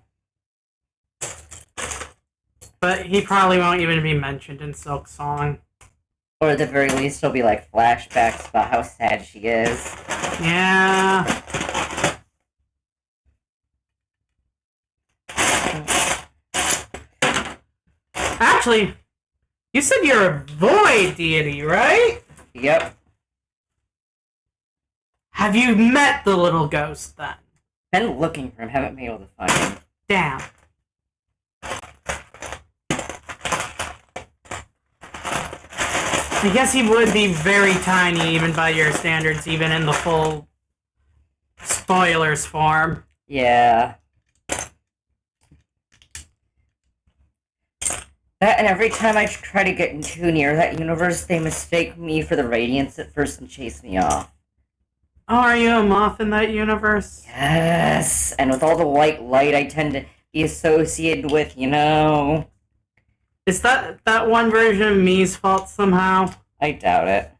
But he probably won't even be mentioned in Silk Song. Or at the very least, it'll be like flashbacks about how sad she is. Yeah. Actually, you said you're a void deity, right? Yep. Have you met the little ghost then? Been looking for him, haven't been able to find him. Damn. I guess he would be very tiny, even by your standards, even in the full spoilers form. Yeah. That, and every time I try to get too near that universe, they mistake me for the Radiance at first and chase me off. Oh, are you a moth in that universe? Yes, and with all the white light I tend to be associated with, you know. Is that one version of me's fault somehow? I doubt it.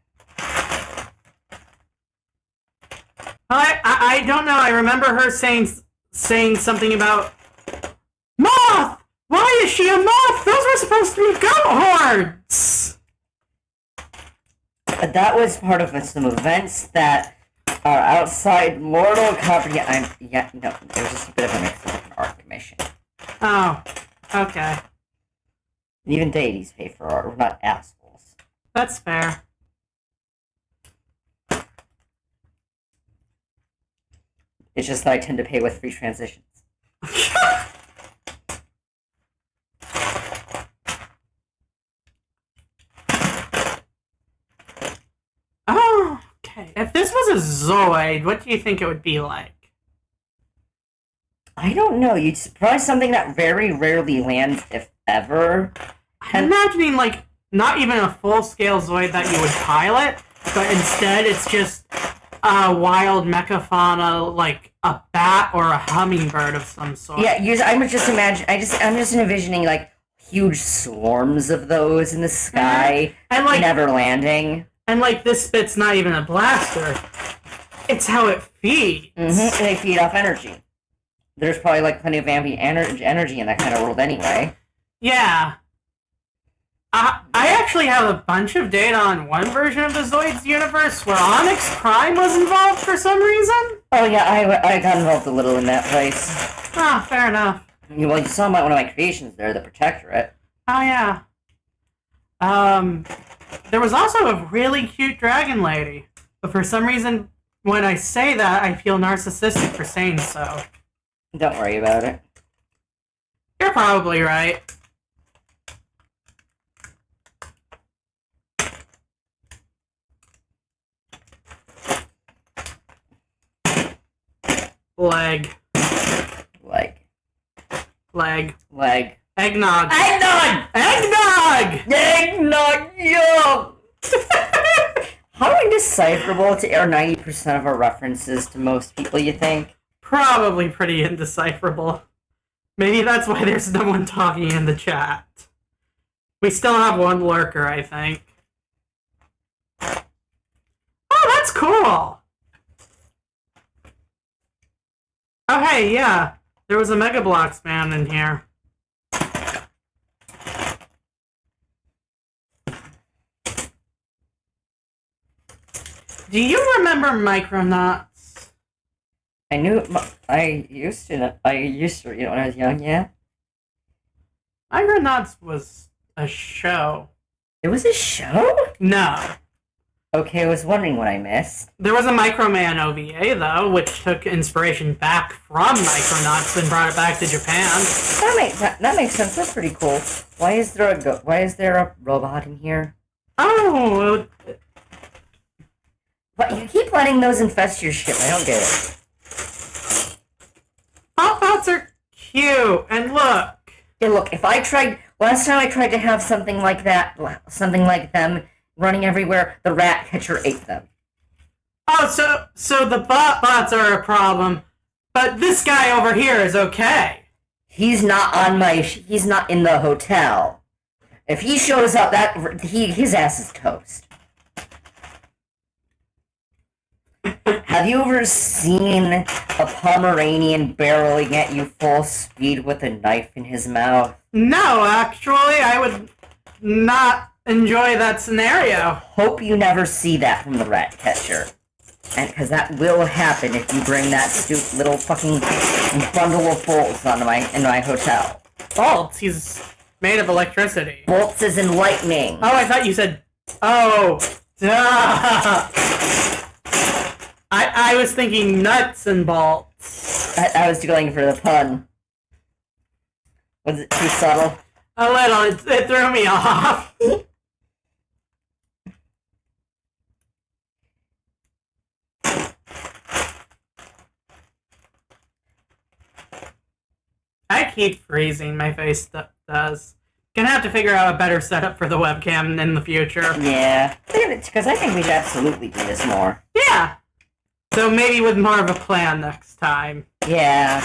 I don't know. I remember her saying something about moth. Why is she a moth? Those were supposed to be goat hordes. But that was part of some events that are outside mortal comprehension. No, it was just a bit of a mix-up in art commission. Oh, okay. Even deities pay for art. We're not assholes. That's fair. It's just that I tend to pay with free transitions. Oh, okay. If this was a Zoid, what do you think it would be like? I don't know. You'd surprise something that very rarely lands, if ever. I'm imagining, like, not even a full-scale Zoid that you would pilot, but instead it's just a wild mechafauna, like a bat or a hummingbird of some sort. Yeah, I'm just envisioning like huge swarms of those in the sky, and like never landing. And like this bit's not even a blaster; it's how it feeds. And they feed off energy. There's probably like plenty of ambient energy in that kind of world anyway. Yeah. I actually have a bunch of data on one version of the Zoids universe where Onyx Prime was involved for some reason. Oh yeah, I got involved a little in that place. Ah, fair enough. Well, you saw one of my creations there, the Protectorate. Oh yeah. There was also a really cute dragon lady, but for some reason, when I say that, I feel narcissistic for saying so. Don't worry about it. You're probably right. Leg. Eggnog. Yo! How indecipherable are 90% of our references to most people, you think? Probably pretty indecipherable. Maybe that's why there's no one talking in the chat. We still have one lurker, I think. Oh, that's cool! Oh, hey, yeah. There was a Mega Bloks man in here. Do you remember Micronauts? I used to, when I was young, yeah. Micronauts was a show. It was a show? No. Okay, I was wondering what I missed. There was a Microman OVA, though, which took inspiration back from Micronauts and brought it back to Japan. That makes sense. That's pretty cool. Why is there a robot in here? Oh, But you keep letting those infest your ship. I don't get it. Pop-Outs are cute, and look. Yeah, look, last time I tried to have something like them running everywhere, the rat catcher ate them. Oh, so the bots are a problem, but this guy over here is okay. He's not in the hotel. If he shows up, his ass is toast. Have you ever seen a Pomeranian barreling at you full speed with a knife in his mouth? No, actually, I would not enjoy that scenario. Hope you never see that from the rat catcher. And because that will happen if you bring that stupid little fucking bundle of bolts in my hotel. Bolts? He's made of electricity. Bolts is in lightning. Oh, I thought you said... Oh, duh. I was thinking nuts and bolts. I was going for the pun. Was it too subtle? A little. It threw me off. I keep freezing. My face does. Gonna have to figure out a better setup for the webcam in the future. Yeah, because I think we should absolutely do this more. Yeah. So maybe with more of a plan next time. Yeah.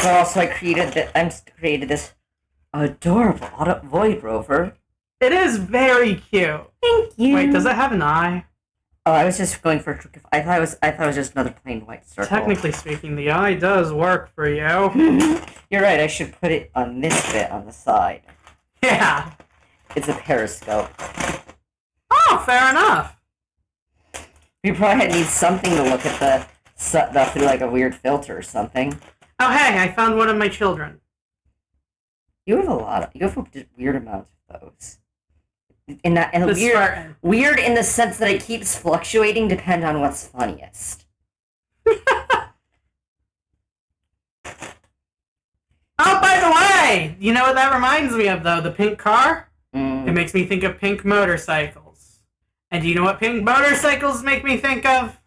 But also, I created this adorable Void Rover. It is very cute. Thank you. Wait, does it have an eye? Oh, I was just going for. I thought it was just another plain white circle. Technically speaking, the eye does work for you. You're right. I should put it on this bit on the side. Yeah. It's a periscope. Oh, fair enough. We probably need something to look at the through like a weird filter or something. Oh, hey, I found one of my children. You have a just weird amount of those. And The weird, Spartan. weird in the sense that it keeps fluctuating depending on what's funniest. Oh, by the way, you know what that reminds me of, though? The pink car? It Mm. makes me think of pink motorcycles. And do you know what pink motorcycles make me think of?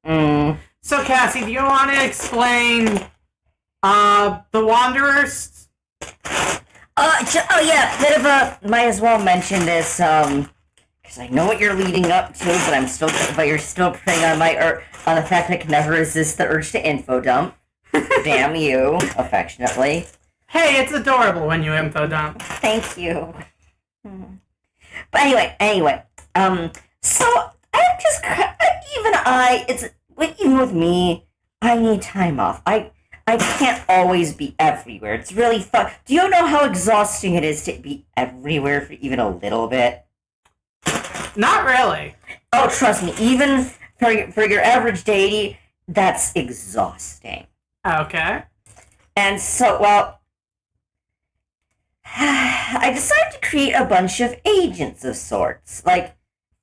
Mm. So, Cassie, do you want to explain, The Wanderers? Oh yeah, bit of a. Might as well mention this, because I know what you're leading up to, but you're still preying on on the fact that I can never resist the urge to info dump. Damn you, affectionately. Hey, it's adorable when you info dump. Thank you. But anyway, so I'm just even with me, I need time off. I can't always be everywhere. It's really fun. Do you know how exhausting it is to be everywhere for even a little bit? Not really. Oh, trust me, even for your average deity, that's exhausting. Okay. And so, well, I decided to create a bunch of agents of sorts, like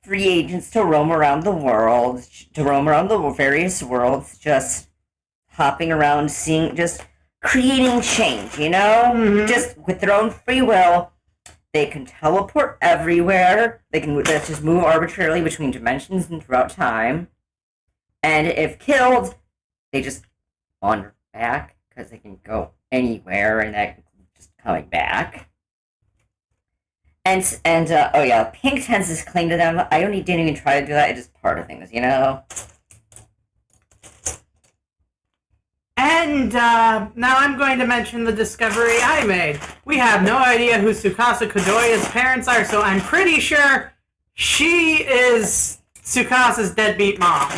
free agents to roam around the various worlds, just hopping around, just creating change, you know? Mhm. Just with their own free will. They can teleport everywhere. They can just move arbitrarily between dimensions and throughout time. And if killed, they just wander back because they can go anywhere, and that just coming back. And oh yeah, Pink tends to cling to them. I didn't even try to do that. It's just part of things, you know. And now I'm going to mention the discovery I made. We have no idea who Tsukasa Kodoya's parents are, so I'm pretty sure she is Tsukasa's deadbeat mom.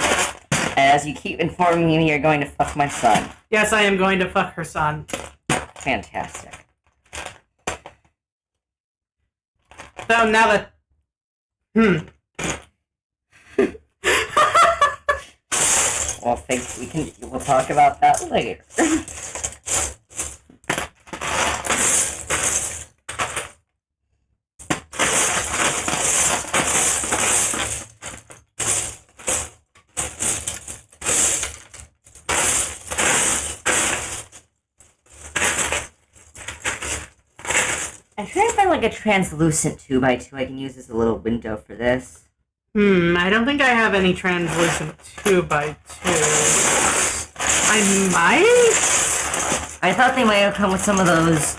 As you keep informing me, you're going to fuck my son. Yes, I am going to fuck her son. Fantastic. So now that... Well, we'll talk about that later. I'm trying to find like a translucent 2x2 I can use as a little window for this. I don't think I have any translucent 2x2. I might? I thought they might have come with some of those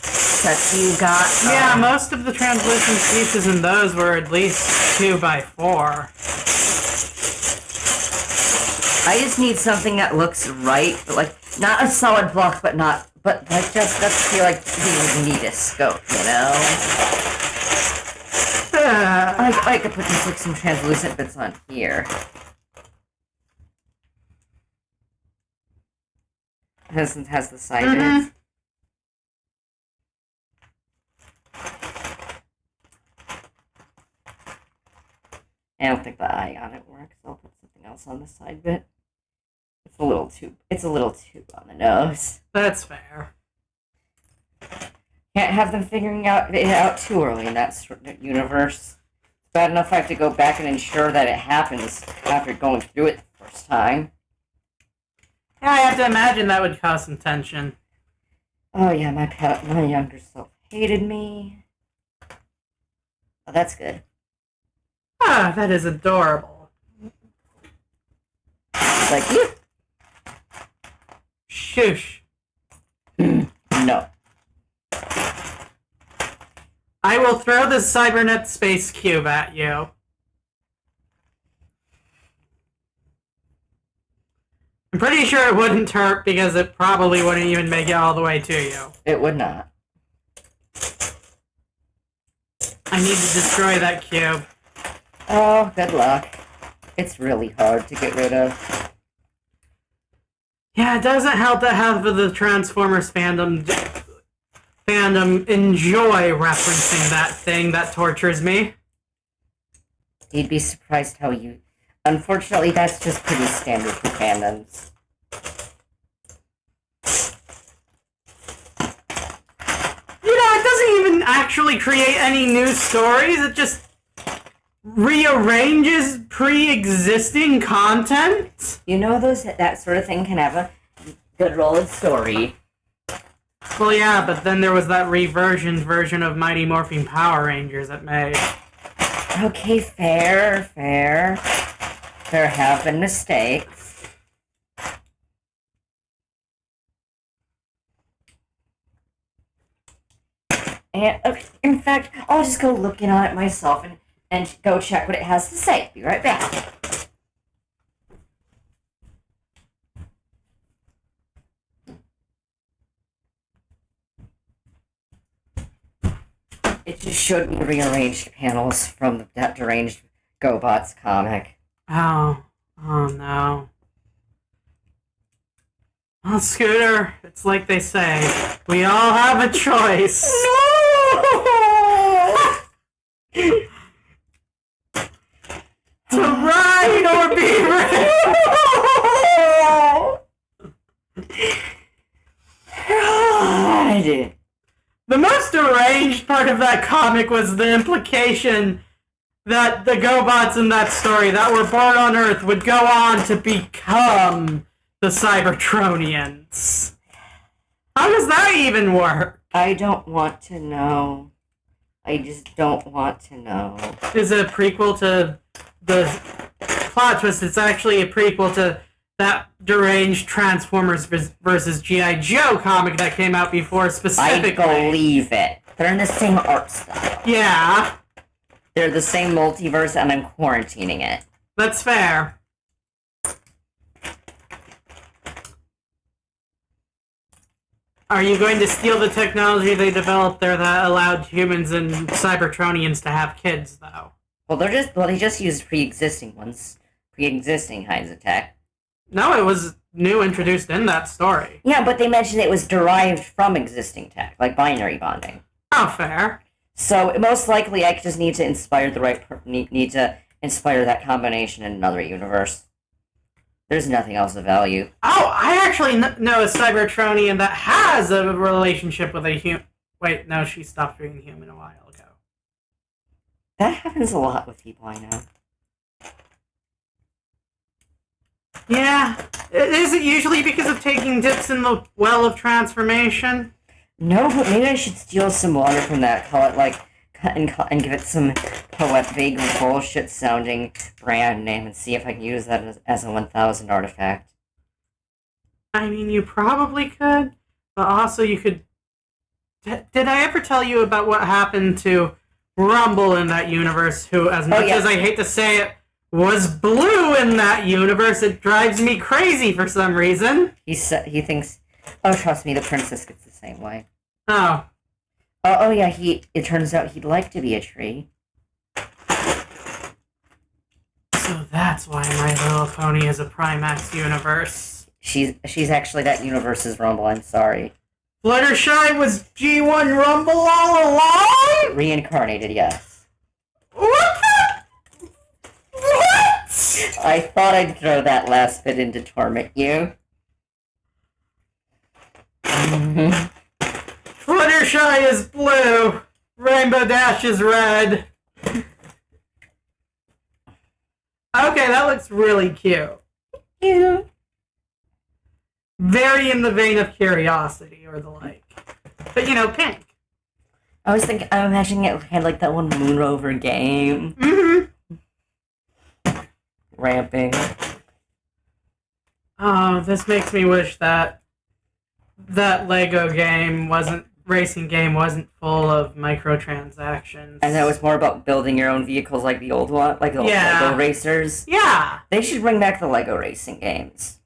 sets you got. Yeah, most of the translucent pieces in those were at least 2x4. I just need something that looks right, but like not a solid block, but like just feel like the neatest scope, you know? I could put just like some translucent bits on here. This one has the side bits. I don't think the eye on it works. I'll put something else on the side bit. It's a little too on the nose. That's fair. Can't have them figuring it out too early in that universe. Bad enough I have to go back and ensure that it happens after going through it the first time. Yeah, I have to imagine that would cause some tension. Oh yeah, my younger self hated me. Oh, that's good. Ah, that is adorable. It's like, you. Shush. No. I will throw the Cybernet space cube at you. I'm pretty sure it wouldn't hurt because it probably wouldn't even make it all the way to you. It would not. I need to destroy that cube. Oh, good luck. It's really hard to get rid of. Yeah, it doesn't help that half of the Transformers fandom enjoy referencing that thing that tortures me. You'd be surprised how you... Unfortunately, that's just pretty standard for fandoms. You know, it doesn't even actually create any new stories. It just rearranges pre-existing content. You know, that sort of thing can have a good rolling story. Well, yeah, but then there was that reversioned version of Mighty Morphin Power Rangers that made. Okay, fair. There have been mistakes. And, okay, in fact, I'll just go looking on it myself and go check what it has to say. Be right back. It just showed me rearranged panels from that deranged GoBots comic. Oh no. Well, Scooter, it's like they say, we all have a choice. No! To ride or be God. The most deranged part of that comic was the implication that the GoBots in that story that were born on Earth would go on to become the Cybertronians. How does that even work? I don't want to know. I just don't want to know. Is it a prequel to the plot twist? It's actually a prequel to that deranged Transformers versus G.I. Joe comic that came out before specifically. I believe it. They're in the same art style. Yeah. They're the same multiverse, and I'm quarantining it. That's fair. Are you going to steal the technology they developed there that allowed humans and Cybertronians to have kids, though? Well, they just used pre-existing ones. Pre-existing kinds of tech. No, it was new introduced in that story. Yeah, but they mentioned it was derived from existing tech, like binary bonding. Oh, fair. So most likely, I just need to inspire the right need to inspire that combination in another universe. There's nothing else of value. Oh, I actually know a Cybertronian that has a relationship with a human. Wait, no, she stopped being human a while ago. That happens a lot with people I know. Yeah, is it usually because of taking dips in the well of transformation? No, but maybe I should steal some water from that, call it like, and give it some vague bullshit sounding brand name and see if I can use that as a 1000 artifact. I mean, you probably could, but also you could... Did I ever tell you about what happened to Rumble in that universe, who, as much as I hate to say it, was blue in that universe? It drives me crazy for some reason. He thinks, oh, trust me, the princess gets the same way. Oh. Oh yeah, it turns out he'd like to be a tree. So that's why My Little Pony is a Primax universe. She's actually that universe's Rumble, I'm sorry. Fluttershy was G1 Rumble all along? Reincarnated, yes. What the? What? I thought I'd throw that last bit in to torment you. Fluttershy is blue. Rainbow Dash is red. Okay, that looks really cute. Yeah. Very in the vein of Curiosity or the like. But, pink. I was thinking, I'm imagining it had like that one Moon Rover game. Mm-hmm. Ramping. Oh, this makes me wish that Lego racing game wasn't full of microtransactions. And that was more about building your own vehicles like the old one, like the old Lego racers. Yeah. They should bring back the Lego racing games.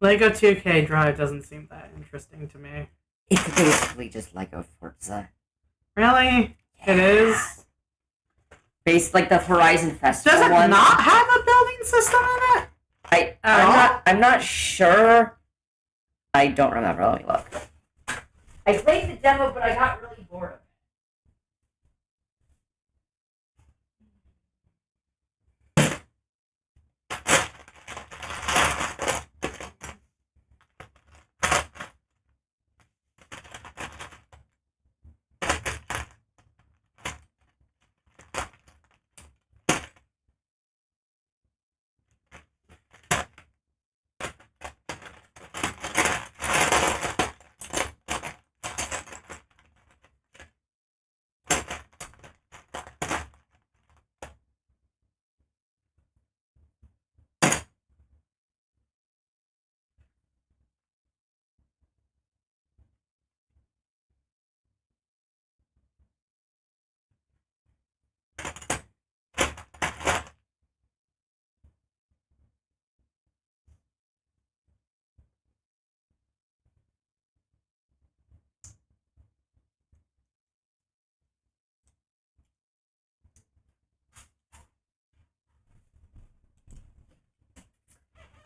Lego 2K Drive doesn't seem that interesting to me. It's basically just Lego Forza. Really? Yeah. It is? Based like the Horizon Festival Does it one. not have a building system in it? I'm not sure. I don't remember. Let me look. I played the demo, but I got really bored of it.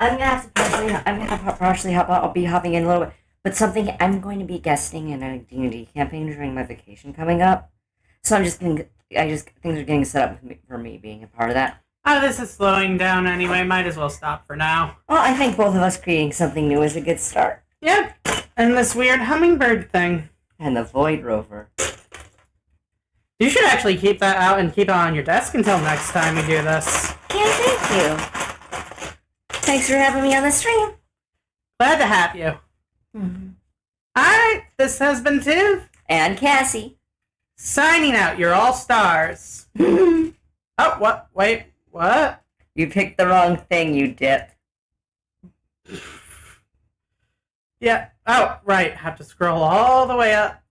I'm gonna partially hop out. I'll be hopping in a little bit, but something I'm going to be guesting in a D&D campaign during my vacation coming up. So things are getting set up for me being a part of that. Oh, this is slowing down anyway. Might as well stop for now. Well, I think both of us creating something new is a good start. Yep. And this weird hummingbird thing. And the Void Rover. You should actually keep that out and keep it on your desk until next time we do this. Yeah, thank you. Thanks for having me on the stream. Glad to have you. Mm-hmm. Alright, this has been Tiv. And Cassie. Signing out, you're all stars. Oh, what? Wait, what? You picked the wrong thing, you dip. Yeah, oh, right, have to scroll all the way up.